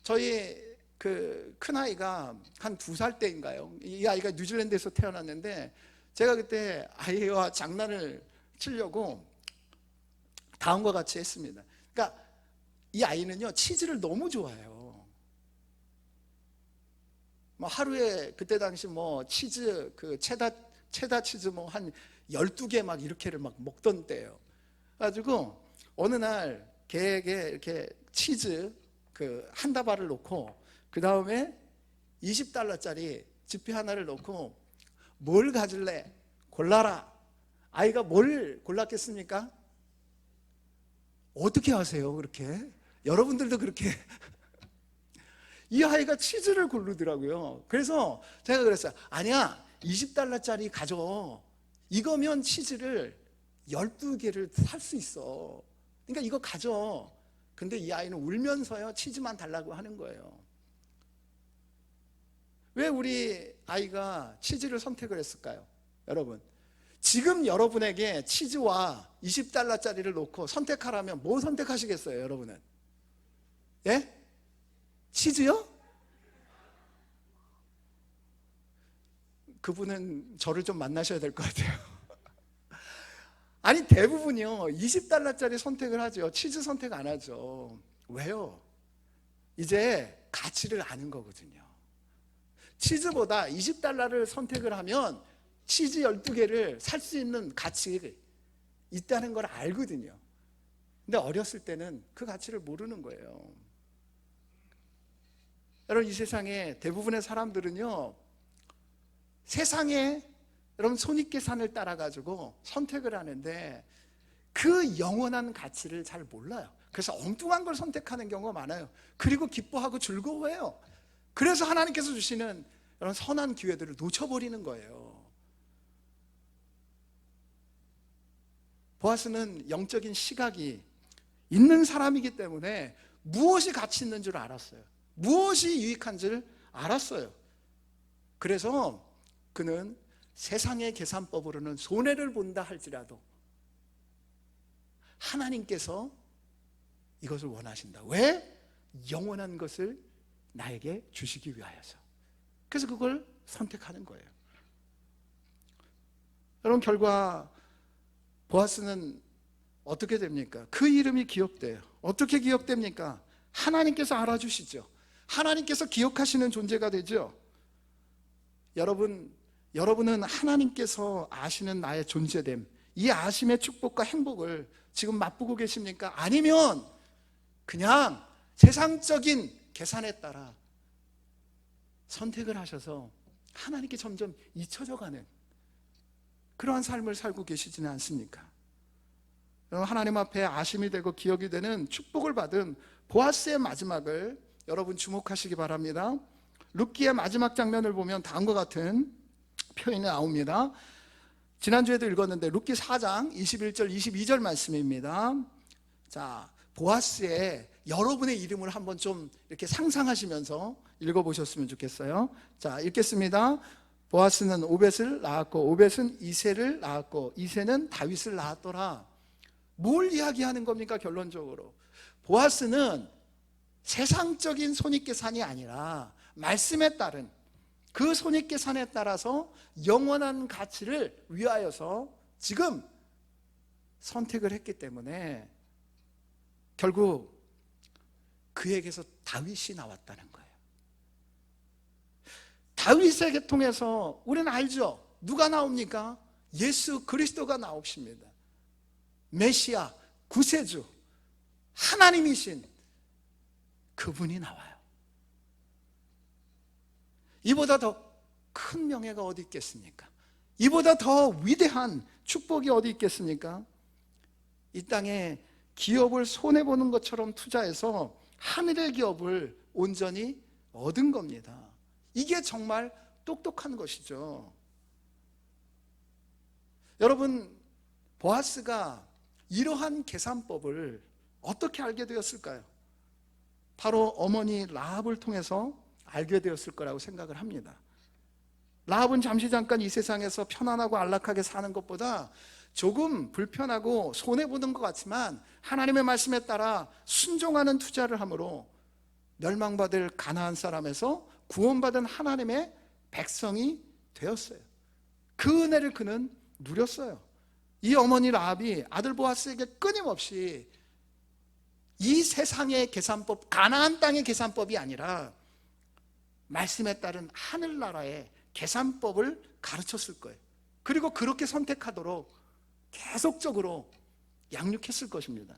저희 그 큰아이가 한 2살 때인가요? 이 아이가 뉴질랜드에서 태어났는데 제가 그때 아이와 장난을 치려고 다음과 같이 했습니다. 그러니까 이 아이는요, 치즈를 너무 좋아해요. 뭐 하루에 그때 당시 뭐 치즈 그 체다 치즈 뭐 한 12개 막 이렇게를 막 먹던 때예요. 가지고 어느 날 걔에게 이렇게 치즈 그 한 다발을 놓고 그 다음에 $20짜리 지폐 하나를 놓고 뭘 가질래? 골라라. 아이가 뭘 골랐겠습니까? 어떻게 하세요? 그렇게? 여러분들도 그렇게 이 아이가 치즈를 고르더라고요. 그래서 제가 그랬어요. 아니야, $20짜리 가져. 이거면 치즈를 12개를 살 수 있어. 그러니까 이거 가져. 근데 이 아이는 울면서요, 치즈만 달라고 하는 거예요. 왜 우리 아이가 치즈를 선택을 했을까요? 여러분, 지금 여러분에게 치즈와 $20짜리를 놓고 선택하라면 뭐 선택하시겠어요, 여러분은? 예? 치즈요? 그분은 저를 좀 만나셔야 될 것 같아요. 아니, 대부분이요, $20짜리 선택을 하죠. 치즈 선택 안 하죠. 왜요? 이제 가치를 아는 거거든요. 치즈보다 $20를 선택을 하면 치즈 12개를 살 수 있는 가치가 있다는 걸 알거든요. 근데 어렸을 때는 그 가치를 모르는 거예요. 여러분, 이 세상에 대부분의 사람들은요, 세상에 여러분 손익계산을 따라가지고 선택을 하는데 그 영원한 가치를 잘 몰라요. 그래서 엉뚱한 걸 선택하는 경우가 많아요. 그리고 기뻐하고 즐거워해요. 그래서 하나님께서 주시는 이런 선한 기회들을 놓쳐버리는 거예요. 보아스는 영적인 시각이 있는 사람이기 때문에 무엇이 가치 있는 줄 알았어요. 무엇이 유익한 줄 알았어요. 그래서 그는 세상의 계산법으로는 손해를 본다 할지라도 하나님께서 이것을 원하신다. 왜? 영원한 것을 나에게 주시기 위하여서. 그래서 그걸 선택하는 거예요. 여러분, 결과 보아스는 어떻게 됩니까? 그 이름이 기억돼요. 어떻게 기억됩니까? 하나님께서 알아주시죠. 하나님께서 기억하시는 존재가 되죠. 여러분은 하나님께서 아시는 나의 존재됨, 이 아심의 축복과 행복을 지금 맛보고 계십니까? 아니면 그냥 세상적인 계산에 따라 선택을 하셔서 하나님께 점점 잊혀져가는 그러한 삶을 살고 계시지는 않습니까? 하나님 앞에 아심이 되고 기억이 되는 축복을 받은 보아스의 마지막을 여러분 주목하시기 바랍니다. 룻기의 마지막 장면을 보면 다음과 같은 표현이 나옵니다. 지난주에도 읽었는데 룻기 4장 21절 22절 말씀입니다. 자, 보아스의 여러분의 이름을 한번 좀 이렇게 상상하시면서 읽어보셨으면 좋겠어요. 자, 읽겠습니다. 보아스는 오벳을 낳았고 오벳은 이새를 낳았고 이새는 다윗을 낳았더라. 뭘 이야기하는 겁니까? 결론적으로 보아스는 세상적인 손익계산이 아니라 말씀에 따른 그 손익계산에 따라서 영원한 가치를 위하여서 지금 선택을 했기 때문에 결국 그에게서 다윗이 나왔다는 거예요. 다윗에게 통해서 우리는 알죠. 누가 나옵니까? 예수 그리스도가 나오십니다. 메시아, 구세주, 하나님이신 그분이 나와요. 이보다 더 큰 명예가 어디 있겠습니까? 이보다 더 위대한 축복이 어디 있겠습니까? 이 땅에 기업을 손해보는 것처럼 투자해서 하늘의 기업을 온전히 얻은 겁니다. 이게 정말 똑똑한 것이죠. 여러분, 보아스가 이러한 계산법을 어떻게 알게 되었을까요? 바로 어머니 라합을 통해서 알게 되었을 거라고 생각을 합니다. 라합은 잠시 잠깐 이 세상에서 편안하고 안락하게 사는 것보다 조금 불편하고 손해보는 것 같지만 하나님의 말씀에 따라 순종하는 투자를 함으로 멸망받을 가나안 사람에서 구원받은 하나님의 백성이 되었어요. 그 은혜를 그는 누렸어요. 이 어머니 라합이 아들 보아스에게 끊임없이 이 세상의 계산법, 가나안 땅의 계산법이 아니라 말씀에 따른 하늘나라의 계산법을 가르쳤을 거예요. 그리고 그렇게 선택하도록 계속적으로 양육했을 것입니다.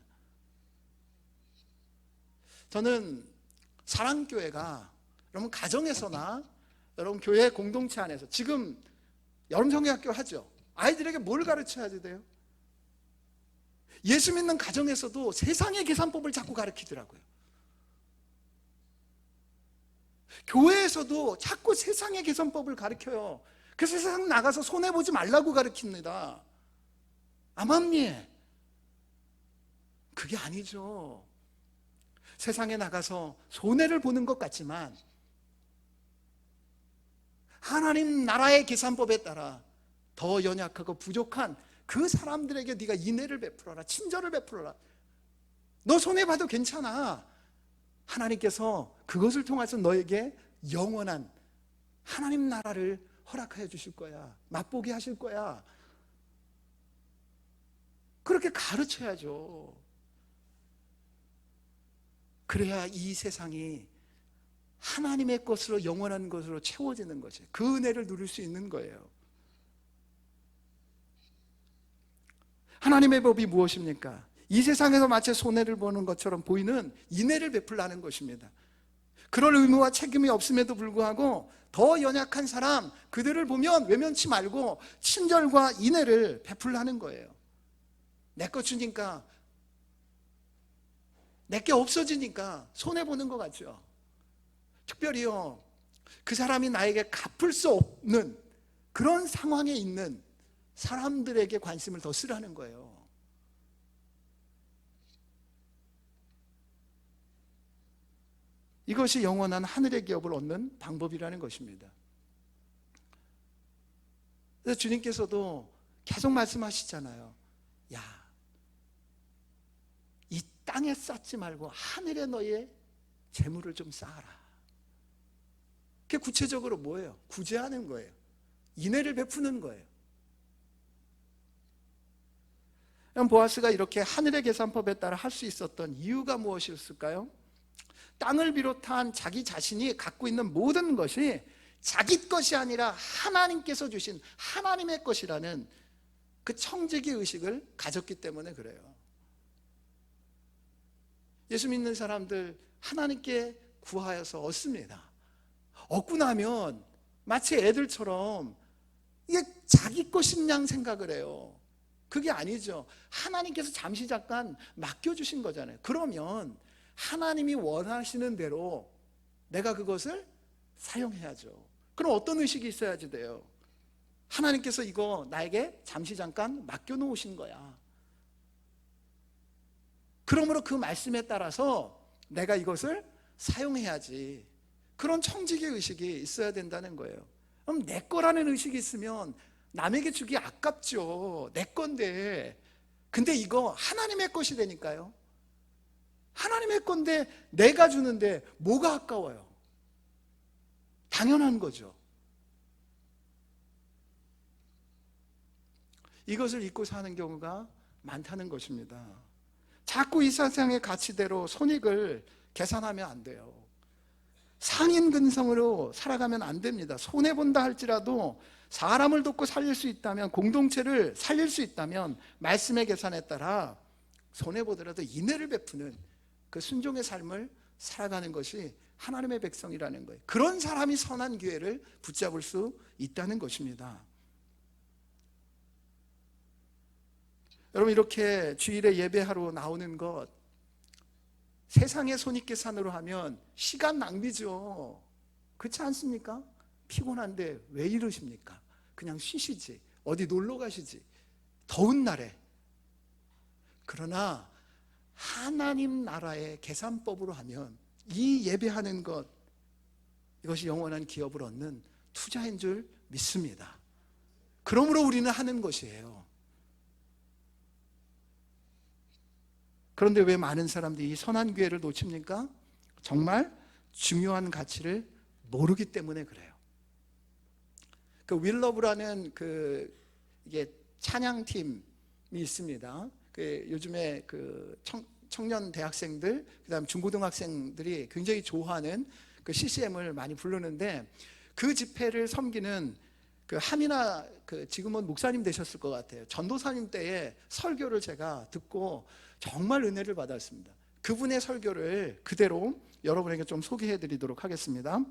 저는 사랑교회가 여러분 가정에서나 여러분 교회 공동체 안에서 지금 여름 성경학교 하죠. 아이들에게 뭘 가르쳐야 돼요? 예수 믿는 가정에서도 세상의 계산법을 자꾸 가르치더라고요. 교회에서도 자꾸 세상의 계산법을 가르쳐요. 그래서 세상 나가서 손해보지 말라고 가르칩니다. 암암리 그게 아니죠. 세상에 나가서 손해를 보는 것 같지만 하나님 나라의 계산법에 따라 더 연약하고 부족한 그 사람들에게 네가 인애를 베풀어라, 친절을 베풀어라. 너 손해봐도 괜찮아. 하나님께서 그것을 통해서 너에게 영원한 하나님 나라를 허락하여 주실 거야. 맛보게 하실 거야. 그렇게 가르쳐야죠. 그래야 이 세상이 하나님의 것으로 영원한 것으로 채워지는 거지. 그 은혜를 누릴 수 있는 거예요. 하나님의 법이 무엇입니까? 이 세상에서 마치 손해를 보는 것처럼 보이는 인애를 베풀라는 것입니다. 그럴 의무와 책임이 없음에도 불구하고 더 연약한 사람, 그들을 보면 외면치 말고 친절과 인애를 베풀라는 거예요. 내 거 주니까, 내게 없어지니까 손해보는 것 같죠. 특별히요, 그 사람이 나에게 갚을 수 없는 그런 상황에 있는 사람들에게 관심을 더 쓰라는 거예요. 이것이 영원한 하늘의 기업을 얻는 방법이라는 것입니다. 그래서 주님께서도 계속 말씀하시잖아요. 야, 이 땅에 쌓지 말고 하늘에 너의 재물을 좀 쌓아라. 그게 구체적으로 뭐예요? 구제하는 거예요. 인애를 베푸는 거예요. 보아스가 이렇게 하늘의 계산법에 따라 할 수 있었던 이유가 무엇이었을까요? 땅을 비롯한 자기 자신이 갖고 있는 모든 것이 자기 것이 아니라 하나님께서 주신 하나님의 것이라는 그 청지기 의식을 가졌기 때문에 그래요. 예수 믿는 사람들 하나님께 구하여서 얻습니다. 얻고 나면 마치 애들처럼 이게 자기 것인 양 생각을 해요. 그게 아니죠. 하나님께서 잠시 잠깐 맡겨주신 거잖아요. 그러면 하나님이 원하시는 대로 내가 그것을 사용해야죠. 그럼 어떤 의식이 있어야지 돼요? 하나님께서 이거 나에게 잠시 잠깐 맡겨놓으신 거야. 그러므로 그 말씀에 따라서 내가 이것을 사용해야지. 그런 청지기 의식이 있어야 된다는 거예요. 그럼 내 거라는 의식이 있으면 남에게 주기 아깝죠. 내 건데. 근데 이거 하나님의 것이 되니까요. 하나님의 건데 내가 주는데 뭐가 아까워요? 당연한 거죠. 이것을 잊고 사는 경우가 많다는 것입니다. 자꾸 이 세상의 가치대로 손익을 계산하면 안 돼요. 상인근성으로 살아가면 안 됩니다. 손해본다 할지라도 사람을 돕고 살릴 수 있다면, 공동체를 살릴 수 있다면 말씀의 계산에 따라 손해보더라도 인애를 베푸는 그 순종의 삶을 살아가는 것이 하나님의 백성이라는 거예요. 그런 사람이 선한 기회를 붙잡을 수 있다는 것입니다. 여러분, 이렇게 주일에 예배하러 나오는 것, 세상의 손익계산으로 하면 시간 낭비죠. 그렇지 않습니까? 피곤한데 왜 이러십니까? 그냥 쉬시지, 어디 놀러 가시지, 더운 날에. 그러나 하나님 나라의 계산법으로 하면 이 예배하는 것, 이것이 영원한 기업을 얻는 투자인 줄 믿습니다. 그러므로 우리는 하는 것이에요. 그런데 왜 많은 사람들이 이 선한 기회를 놓칩니까? 정말 중요한 가치를 모르기 때문에 그래요. 그 윌러브라는 이게 찬양팀이 있습니다. 요즘에 청년 대학생들, 그다음 중고등학생들이 굉장히 좋아하는 그 CCM을 많이 부르는데, 그 집회를 섬기는 하미나 지금은 목사님 되셨을 것 같아요. 전도사님 때의 설교를 제가 듣고 정말 은혜를 받았습니다. 그분의 설교를 그대로 여러분에게 좀 소개해 드리도록 하겠습니다.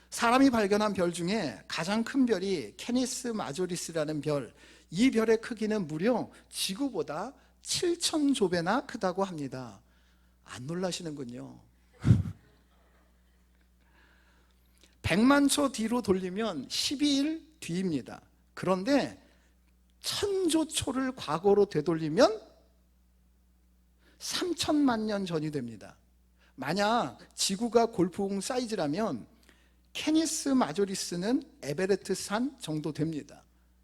사람이 발견한 별 중에 가장 큰 별이 케니스 마조리스라는 별, 이 별의 크기는 무려 지구보다 7,000조배나 크다고 합니다. 안 놀라시는군요. 100만 초 뒤로 돌리면 12일 뒤입니다. 그런데 1000조 초를 과거로 되돌리면 3천만 년 전이 됩니다. 만약 지구가 골프공 사이즈라면 케니스 마조리스는 에베레스트 산 정도 됩니다.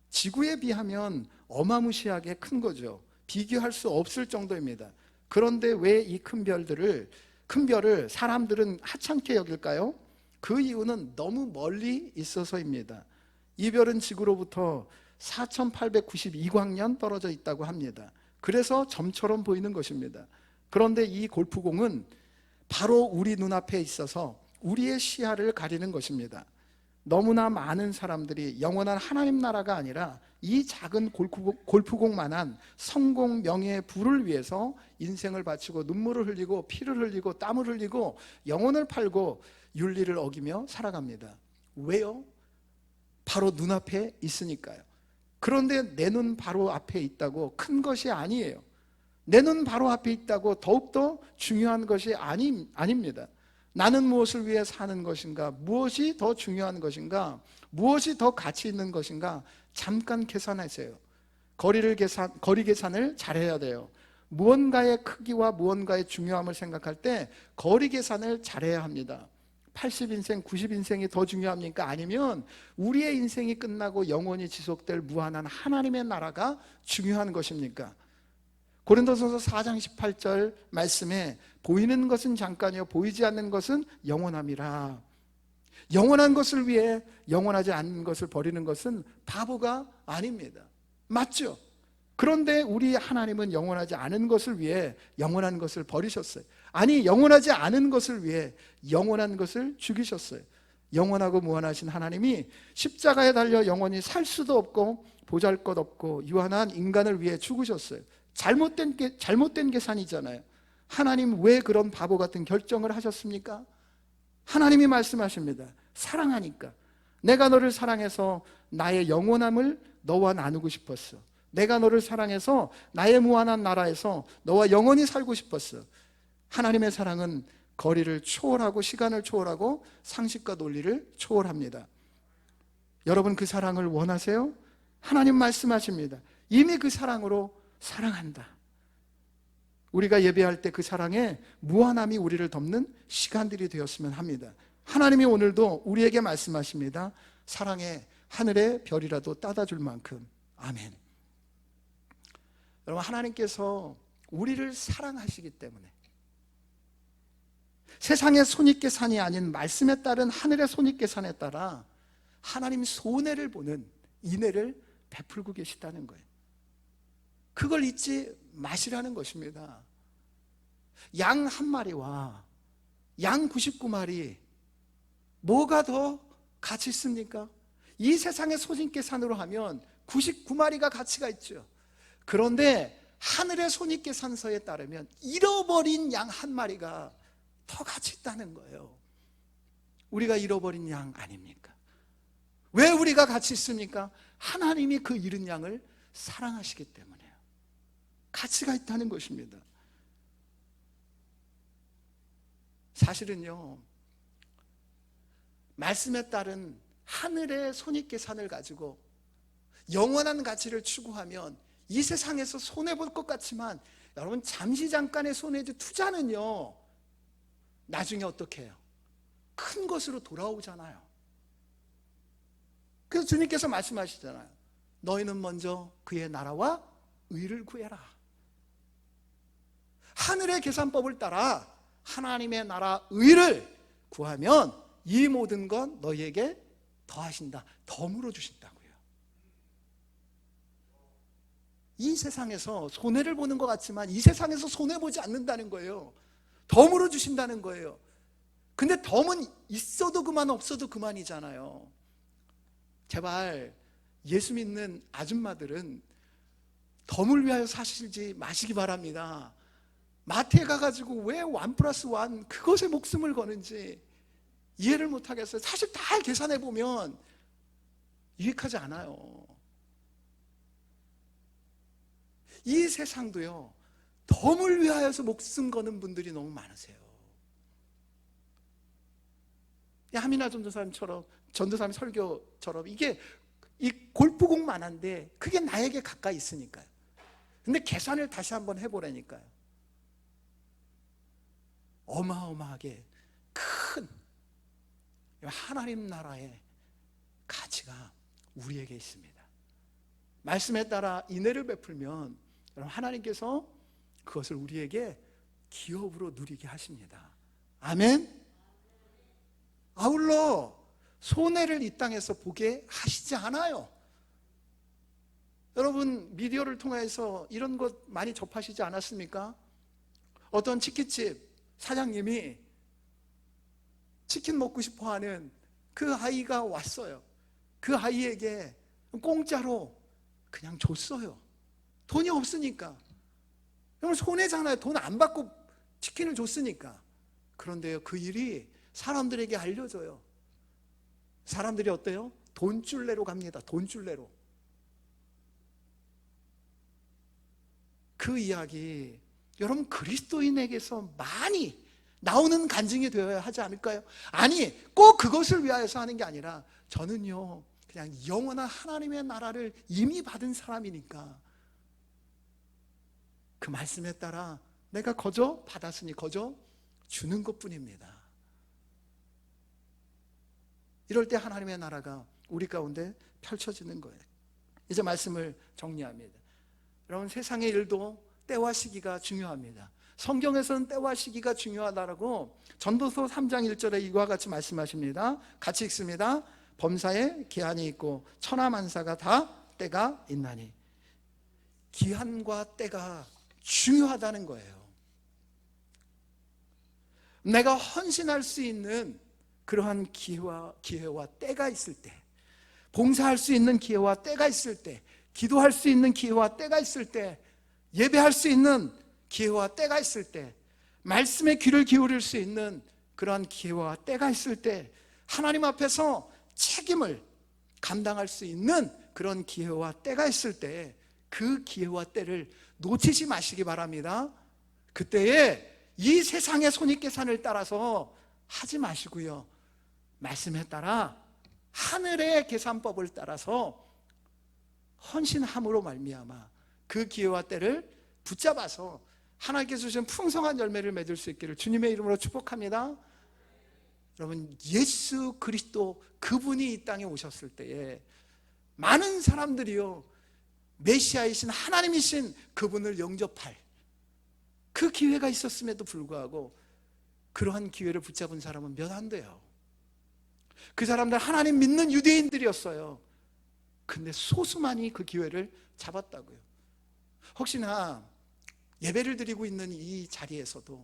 지구에 비하면 어마무시하게 큰 거죠. 비교할 수 없을 정도입니다. 그런데 왜 이 큰 별을 사람들은 하찮게 여길까요? 그 이유는 너무 멀리 있어서입니다. 이 별은 지구로부터 4892광년 떨어져 있다고 합니다. 그래서 점처럼 보이는 것입니다. 그런데 이 골프공은 바로 우리 눈앞에 있어서 우리의 시야를 가리는 것입니다. 너무나 많은 사람들이 영원한 하나님 나라가 아니라 이 작은 골프공만한 성공, 명예, 부를 위해서 인생을 바치고 눈물을 흘리고 피를 흘리고 땀을 흘리고 영혼을 팔고 윤리를 어기며 살아갑니다. 왜요? 바로 눈앞에 있으니까요. 그런데 내 눈 바로 앞에 있다고 큰 것이 아니에요. 내 눈 바로 앞에 있다고 더욱더 중요한 것이 아닙니다. 나는 무엇을 위해 사는 것인가? 무엇이 더 중요한 것인가? 무엇이 더 가치 있는 것인가? 잠깐 계산하세요. 거리 계산을 잘해야 돼요. 무언가의 크기와 무언가의 중요함을 생각할 때 거리 계산을 잘해야 합니다. 80인생, 90인생이 더 중요합니까? 아니면 우리의 인생이 끝나고 영원히 지속될 무한한 하나님의 나라가 중요한 것입니까? 고린도전서 4장 18절 말씀에 보이는 것은 잠깐이요 보이지 않는 것은 영원함이라. 영원한 것을 위해 영원하지 않는 것을 버리는 것은 바보가 아닙니다. 맞죠? 그런데 우리 하나님은 영원하지 않은 것을 위해 영원한 것을 버리셨어요. 아니, 영원하지 않은 것을 위해 영원한 것을 죽이셨어요. 영원하고 무한하신 하나님이 십자가에 달려 영원히 살 수도 없고 보잘것없고 유한한 인간을 위해 죽으셨어요. 잘못된 계산이잖아요. 하나님 왜 그런 바보 같은 결정을 하셨습니까? 하나님이 말씀하십니다. 사랑하니까. 내가 너를 사랑해서 나의 영원함을 너와 나누고 싶었어. 내가 너를 사랑해서 나의 무한한 나라에서 너와 영원히 살고 싶었어. 하나님의 사랑은 거리를 초월하고 시간을 초월하고 상식과 논리를 초월합니다. 여러분, 그 사랑을 원하세요? 하나님 말씀하십니다. 이미 그 사랑으로 사랑한다. 우리가 예배할 때 그 사랑의 무한함이 우리를 덮는 시간들이 되었으면 합니다. 하나님이 오늘도 우리에게 말씀하십니다. 사랑의 하늘의 별이라도 따다 줄 만큼. 아멘. 여러분, 하나님께서 우리를 사랑하시기 때문에 세상의 손익계산이 아닌 말씀에 따른 하늘의 손익계산에 따라 하나님 손해를 보는 인애를 베풀고 계시다는 거예요. 그걸 잊지 마시라는 것입니다. 양 한 마리와 양 99마리 뭐가 더 가치 있습니까? 이 세상의 손익계산으로 하면 99마리가 가치가 있죠. 그런데 하늘의 손익계산서에 따르면 잃어버린 양 한 마리가 더 가치 있다는 거예요. 우리가 잃어버린 양 아닙니까? 왜 우리가 가치 있습니까? 하나님이 그 잃은 양을 사랑하시기 때문에요. 가치가 있다는 것입니다. 사실은요, 말씀에 따른 하늘의 손익계산을 가지고 영원한 가치를 추구하면 이 세상에서 손해볼 것 같지만 여러분, 잠시 잠깐의 손해지 투자는요 나중에 어떻게 해요? 큰 것으로 돌아오잖아요. 그래서 주님께서 말씀하시잖아요. 너희는 먼저 그의 나라와 의를 구해라. 하늘의 계산법을 따라 하나님의 나라 의를 구하면 이 모든 건 너희에게 더하신다. 덤으로 주신다고요. 이 세상에서 손해를 보는 것 같지만 이 세상에서 손해보지 않는다는 거예요. 덤으로 주신다는 거예요. 근데 덤은 있어도 그만 없어도 그만이잖아요. 제발 예수 믿는 아줌마들은 덤을 위하여 사시지 마시기 바랍니다. 마트에 가가지고 왜 1+1 그것에 목숨을 거는지 이해를 못하겠어요. 사실 다 계산해보면 유익하지 않아요. 이 세상도요, 덤을 위하여서 목숨 거는 분들이 너무 많으세요. 하미나 전도사님 설교처럼 이게 이 골프공만한데 그게 나에게 가까이 있으니까요. 근데 계산을 다시 한번 해보라니까요. 어마어마하게 큰 하나님 나라의 가치가 우리에게 있습니다. 말씀에 따라 인애를 베풀면 여러분, 하나님께서 그것을 우리에게 기업으로 누리게 하십니다. 아멘. 아울러 손해를 이 땅에서 보게 하시지 않아요. 여러분, 미디어를 통해서 이런 것 많이 접하시지 않았습니까? 어떤 치킨집 사장님이 치킨 먹고 싶어 하는 그 아이가 왔어요. 그 아이에게 공짜로 그냥 줬어요. 돈이 없으니까. 그럼 손해잖아요. 돈 안 받고 치킨을 줬으니까. 그런데요, 그 일이 사람들에게 알려져요. 사람들이 어때요? 돈줄레로 갑니다. 돈줄레로. 그 이야기, 여러분, 그리스도인에게서 많이 나오는 간증이 되어야 하지 않을까요? 아니, 꼭 그것을 위하여서 하는 게 아니라 저는요, 그냥 영원한 하나님의 나라를 이미 받은 사람이니까 그 말씀에 따라 내가 거저 받았으니 거저 주는 것뿐입니다. 이럴 때 하나님의 나라가 우리 가운데 펼쳐지는 거예요. 이제 말씀을 정리합니다. 여러분, 세상의 일도 때와 시기가 중요합니다. 성경에서는 때와 시기가 중요하다라고 전도서 3장 1절에 이와 같이 말씀하십니다. 같이 읽습니다. 범사에 기한이 있고 천하만사가 다 때가 있나니. 기한과 때가 중요하다는 거예요. 내가 헌신할 수 있는 그러한 기회와 때가 있을 때, 봉사할 수 있는 기회와 때가 있을 때, 기도할 수 있는 기회와 때가 있을 때, 예배할 수 있는 기회와 때가 있을 때, 말씀에 귀를 기울일 수 있는 그러한 기회와 때가 있을 때, 하나님 앞에서 책임을 감당할 수 있는 그런 기회와 때가 있을 때, 그 기회와 때를 놓치지 마시기 바랍니다. 그때에 이 세상의 손익계산을 따라서 하지 마시고요, 말씀에 따라 하늘의 계산법을 따라서 헌신함으로 말미암아 그 기회와 때를 붙잡아서 하나님께서 주신 풍성한 열매를 맺을 수 있기를 주님의 이름으로 축복합니다. 여러분, 예수 그리스도 그분이 이 땅에 오셨을 때에 많은 사람들이요, 메시아이신 하나님이신 그분을 영접할 그 기회가 있었음에도 불구하고 그러한 기회를 붙잡은 사람은 몇 안 돼요. 그 사람들 하나님 믿는 유대인들이었어요. 근데 소수만이 그 기회를 잡았다고요. 혹시나 예배를 드리고 있는 이 자리에서도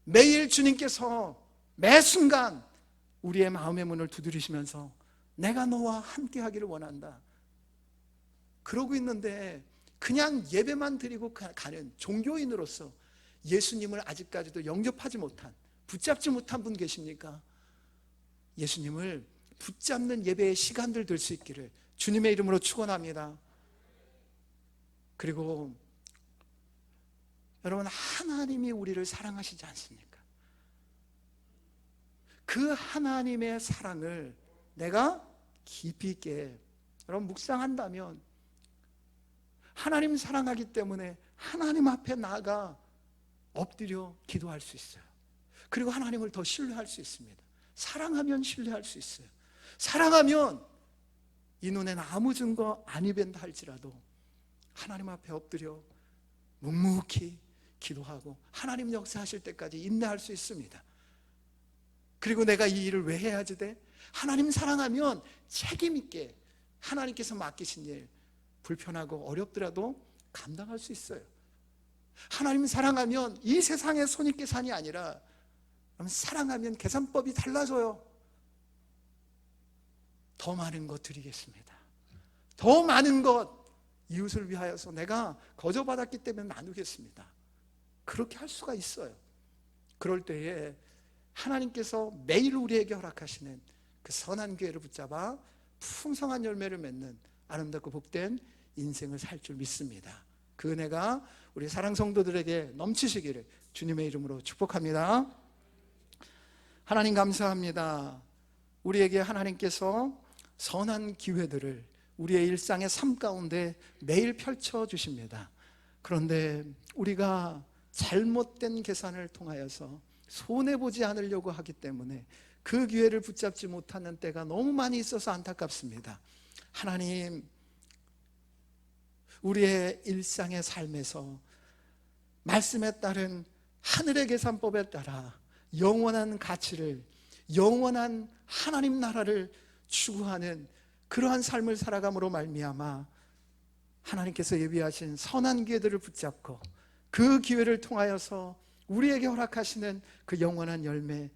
매일 주님께서 매 순간 우리의 마음의 문을 두드리시면서 내가 너와 함께 하기를 원한다, 그러고 있는데 그냥 예배만 드리고 가는 종교인으로서 예수님을 아직까지도 영접하지 못한, 붙잡지 못한 분 계십니까? 예수님을 붙잡는 예배의 시간들 될 수 있기를 주님의 이름으로 축원합니다. 그리고 여러분, 하나님이 우리를 사랑하시지 않습니까? 그 하나님의 사랑을 내가 깊이 있게 여러분 묵상한다면 하나님 사랑하기 때문에 하나님 앞에 나아가 엎드려 기도할 수 있어요. 그리고 하나님을 더 신뢰할 수 있습니다. 사랑하면 신뢰할 수 있어요. 사랑하면 이 눈에는 아무 증거 아니 뵌다 할지라도 하나님 앞에 엎드려 묵묵히 기도하고 하나님 역사하실 때까지 인내할 수 있습니다. 그리고 내가 이 일을 왜 해야지 돼? 하나님 사랑하면 책임 있게 하나님께서 맡기신 일, 불편하고 어렵더라도 감당할 수 있어요. 하나님 사랑하면 이 세상의 손익계산이 아니라 사랑하면 계산법이 달라져요. 더 많은 것 드리겠습니다. 더 많은 것 이웃을 위하여서 내가 거저받았기 때문에 나누겠습니다. 그렇게 할 수가 있어요. 그럴 때에 하나님께서 매일 우리에게 허락하시는 그 선한 기회를 붙잡아 풍성한 열매를 맺는 아름답고 복된 인생을 살 줄 믿습니다. 그 은혜가 우리 사랑 성도들에게 넘치시기를 주님의 이름으로 축복합니다. 하나님 감사합니다. 우리에게 하나님께서 선한 기회들을 우리의 일상의 삶 가운데 매일 펼쳐주십니다. 그런데 우리가 잘못된 계산을 통하여서 손해보지 않으려고 하기 때문에 그 기회를 붙잡지 못하는 때가 너무 많이 있어서 안타깝습니다. 하나님, 우리의 일상의 삶에서 말씀에 따른 하늘의 계산법에 따라 영원한 가치를, 영원한 하나님 나라를 추구하는 그러한 삶을 살아감으로 말미암아 하나님께서 예비하신 선한 기회들을 붙잡고 그 기회를 통하여서 우리에게 허락하시는 그 영원한 열매,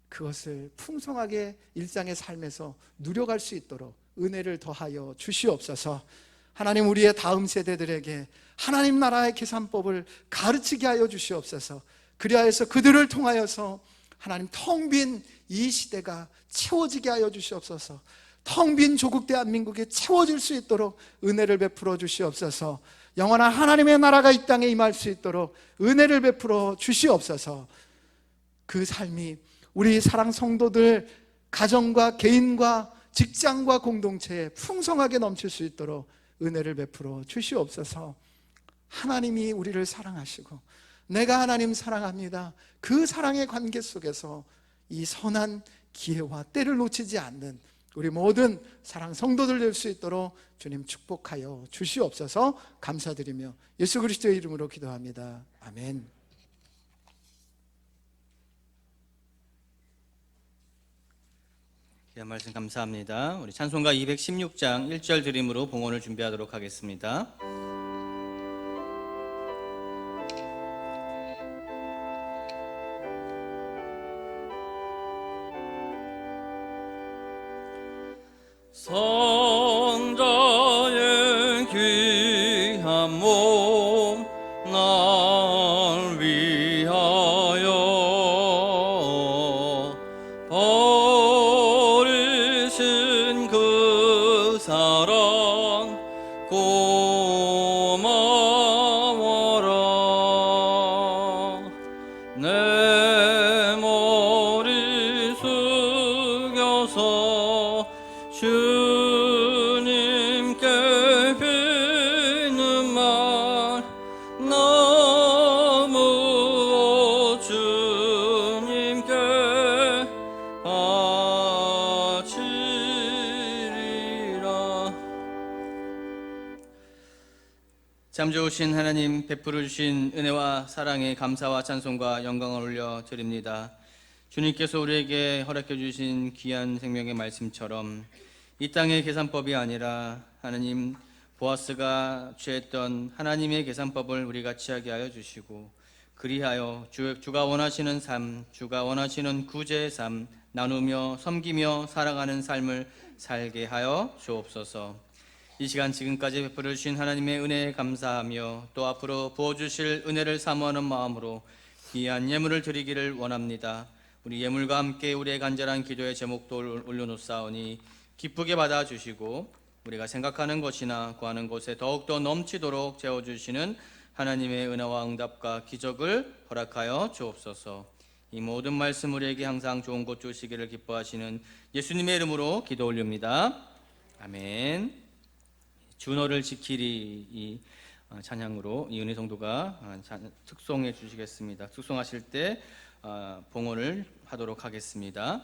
그것을 풍성하게 일상의 삶에서 누려갈 수 있도록 은혜를 더하여 주시옵소서. 하나님, 우리의 다음 세대들에게 하나님 나라의 계산법을 가르치게 하여 주시옵소서. 그리하여서 그들을 통하여서 하나님 텅 빈 이 시대가 채워지게 하여 주시옵소서. 텅 빈 조국 대한민국이 채워질 수 있도록 은혜를 베풀어 주시옵소서. 영원한 하나님의 나라가 이 땅에 임할 수 있도록 은혜를 베풀어 주시옵소서. 그 삶이 우리 사랑 성도들 가정과 개인과 직장과 공동체에 풍성하게 넘칠 수 있도록 은혜를 베풀어 주시옵소서. 하나님이 우리를 사랑하시고 내가 하나님 사랑합니다, 그 사랑의 관계 속에서 이 선한 기회와 때를 놓치지 않는 우리 모든 사랑 성도들 될 수 있도록 주님 축복하여 주시옵소서. 감사드리며 예수 그리스도의 이름으로 기도합니다. 아멘. 귀한 말씀 감사합니다. 우리 찬송가 216장 1절 드림으로 봉헌을 준비하도록 하겠습니다. 성자의 귀한 몸 날 위하여 버리신 그 사랑 고마워라. 내 머리 숙여서 주님께 비는 말 나 참 좋으신 하나님, 베풀어 주신 은혜와 사랑에 감사와 찬송과 영광을 올려 드립니다. 주님께서 우리에게 허락해 주신 귀한 생명의 말씀처럼 이 땅의 계산법이 아니라 하나님, 보아스가 취했던 하나님의 계산법을 우리가 취하게 하여 주시고, 그리하여 주가 원하시는 삶, 주가 원하시는 구제의 삶, 나누며 섬기며 살아가는 삶을 살게 하여 주옵소서. 이 시간 지금까지 베풀어 주신 하나님의 은혜에 감사하며 또 앞으로 부어주실 은혜를 사모하는 마음으로 귀한 예물을 드리기를 원합니다. 우리 예물과 함께 우리의 간절한 기도의 제목도 올려놓사오니 기쁘게 받아주시고 우리가 생각하는 것이나 구하는 것에 더욱더 넘치도록 채워주시는 하나님의 은혜와 응답과 기적을 허락하여 주옵소서. 이 모든 말씀 우리에게 항상 좋은 것 주시기를 기뻐하시는 예수님의 이름으로 기도 올립니다. 아멘. 준호를 지키리, 이 찬양으로 이은혜 성도가 특송해 주시겠습니다. 특송하실 때 봉헌을 하도록 하겠습니다.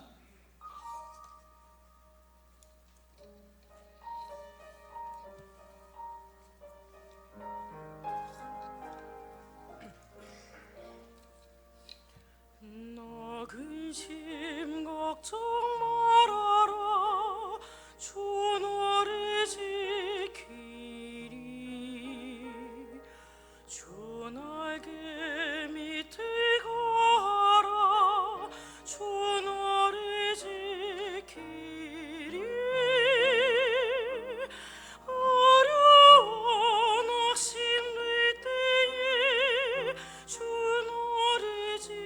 나 근심 걱정 말아라. 주 너를 지키리. 주 날개 밑에 가라. 주 너를 지키리. 어려운 낙심될 때에 주 너를 지키리.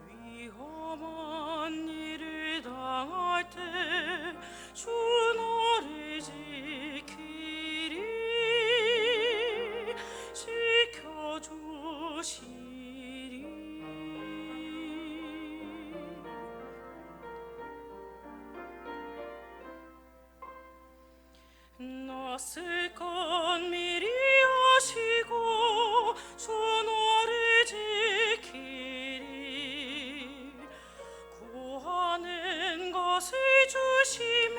위험한 일을 당할 때 주 너를 지키리. 지켜주시리. 낯설 것 미리 아시고 주 너를 지키리. 구하는 것을 주시며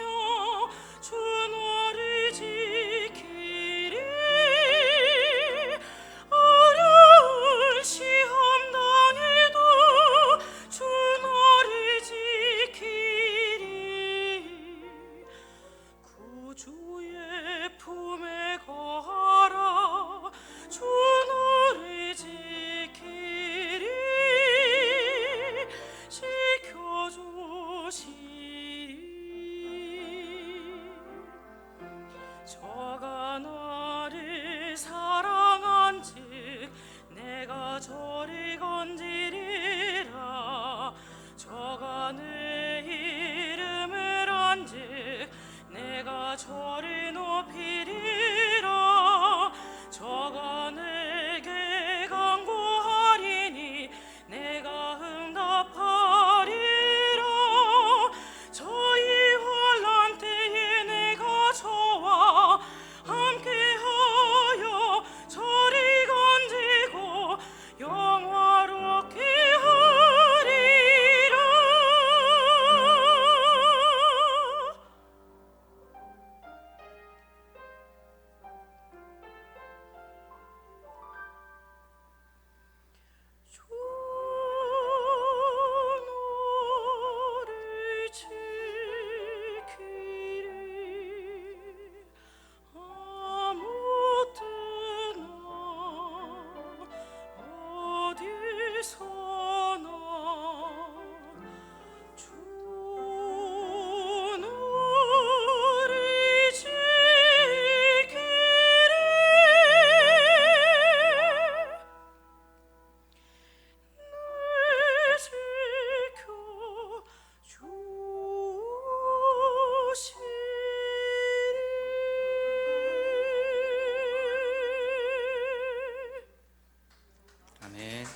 주 너를 지키리. 어려운 시험 당해도 주 너를 지키리. 구주의 품에 거하라. 주 너를 지키리. 지켜주시리. 저가 나를 사랑한즉 내가 저를 건지리라. 저가 내 이름을 안즉 내가 저를 높이리라. 저가 내게 간구하리니 내가 응답하리라. 저희 환난 때에 내가 저와 함께하여 저를 건지고 영화롭게 하리라. 주 너를 지키리. 아무 때나 어디서나 주 너를 지키리. 아멘.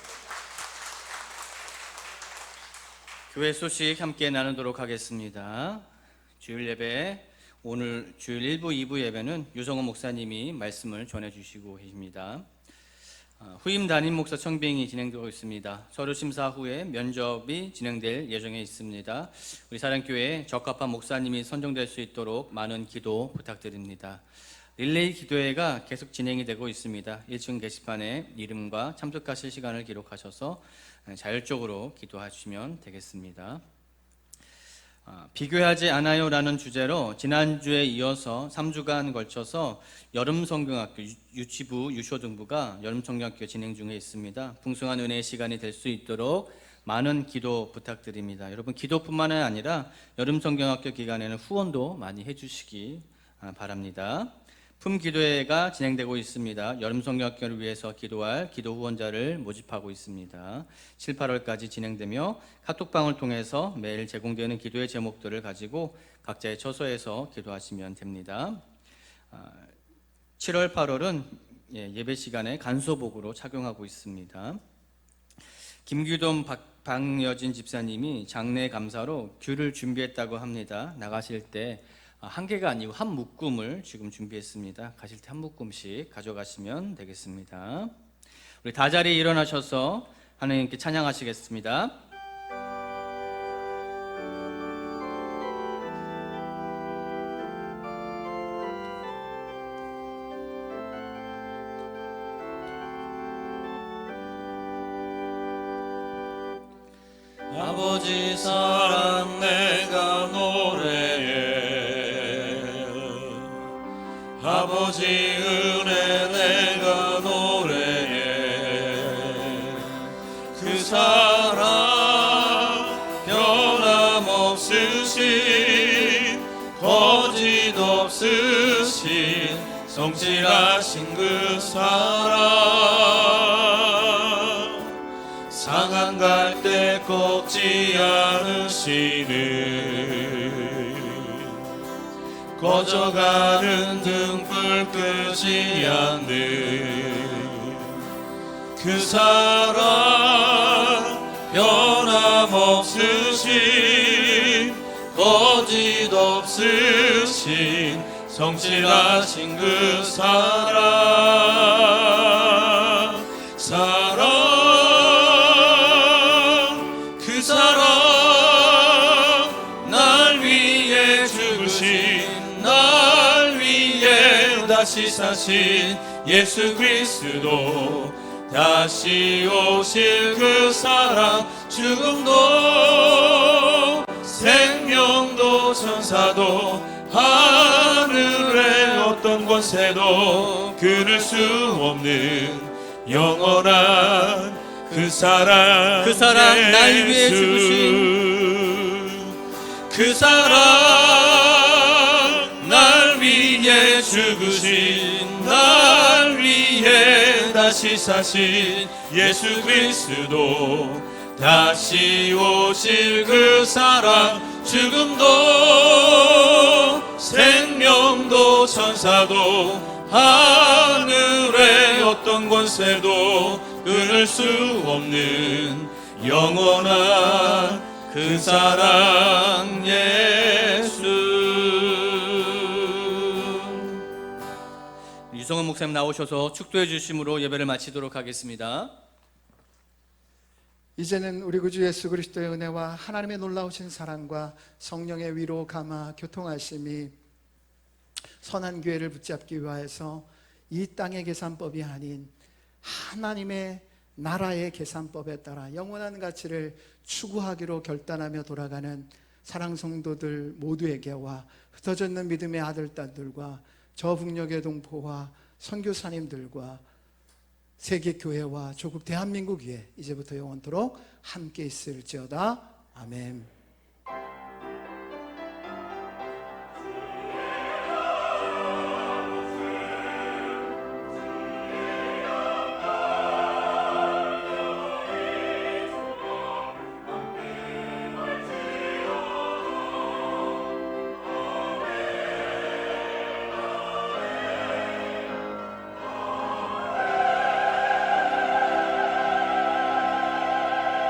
교회 소식 함께 나누도록 하겠습니다. 주일 예배, 오늘 주일 1부, 2부 예배는 유성호 목사님이 말씀을 전해주시고 계십니다. 후임 담임 목사 청빙이 진행되고 있습니다. 서류 심사 후에 면접이 진행될 예정에 있습니다. 우리 사랑교회에 적합한 목사님이 선정될 수 있도록 많은 기도 부탁드립니다. 릴레이 기도회가 계속 진행이 되고 있습니다. 1층 게시판에 이름과 참석하실 시간을 기록하셔서 자율적으로 기도하시면 되겠습니다. 비교하지 않아요 라는 주제로 지난주에 이어서 3주간 걸쳐서 여름성경학교 유치부, 유초등부가 여름성경학교 진행 중에 있습니다. 풍성한 은혜의 시간이 될 수 있도록 많은 기도 부탁드립니다. 여러분, 기도뿐만 아니라 여름성경학교 기간에는 후원도 많이 해주시기 바랍니다. 품기도회가 진행되고 있습니다. 여름성경학교를 위해서 기도할 기도 후원자를 모집하고 있습니다. 7, 8월까지 진행되며 카톡방을 통해서 매일 제공되는 기도의 제목들을 가지고 각자의 처소에서 기도하시면 됩니다. 7월, 8월은 예배 시간에 간소복으로 착용하고 있습니다. 김규동 박여진 집사님이 장례 감사로 귤을 준비했다고 합니다. 나가실 때 한 개가 아니고 한 묶음을 지금 준비했습니다. 가실 때 한 묶음씩 가져가시면 되겠습니다. 우리 다 자리에 일어나셔서 하나님께 찬양하시겠습니다. 아버지 사랑 내가 노래해, 아버지 은혜 내가 노래해. 그 사랑 변함없으신 거짓 없으신 성실하신 그 사랑, 상한 갈 때 꺾지 않으시는, 꺼져가는 등불 끄지 않는 그 사랑, 변함없으신 거짓 없으신 성실하신 그 사랑, 그 사랑, 날 위해 죽으신, 날 위해 다시 사신 예수 그리스도, 다시 오실 그 사랑, 죽음도 생명도 천사도 하늘의 어떤 권세도 끊을 수 없는 영원한 그 사랑, 그 사랑, 날 위해 그 사랑, 날 위해 죽으신, 날 위해 다시 사신 예수 그리스도, 다시 오실 그 사랑, 죽음도 생명도 천사도 하늘의 어떤 권세도 끊을 수 없는 영원한 그 사랑 예수. 유성원 목사님 나오셔서 축도해 주심으로 예배를 마치도록 하겠습니다. 이제는 우리 구주 예수 그리스도의 은혜와 하나님의 놀라우신 사랑과 성령의 위로 감화 교통하심이 선한 교회를 붙잡기 위하여서 이 땅의 계산법이 아닌 하나님의 나라의 계산법에 따라 영원한 가치를 추구하기로 결단하며 돌아가는 사랑 성도들 모두에게와 흩어져 있는 믿음의 아들, 딸들과 저 북녘의 동포와 선교사님들과 세계교회와 조국 대한민국 위에 이제부터 영원토록 함께 있을지어다. 아멘.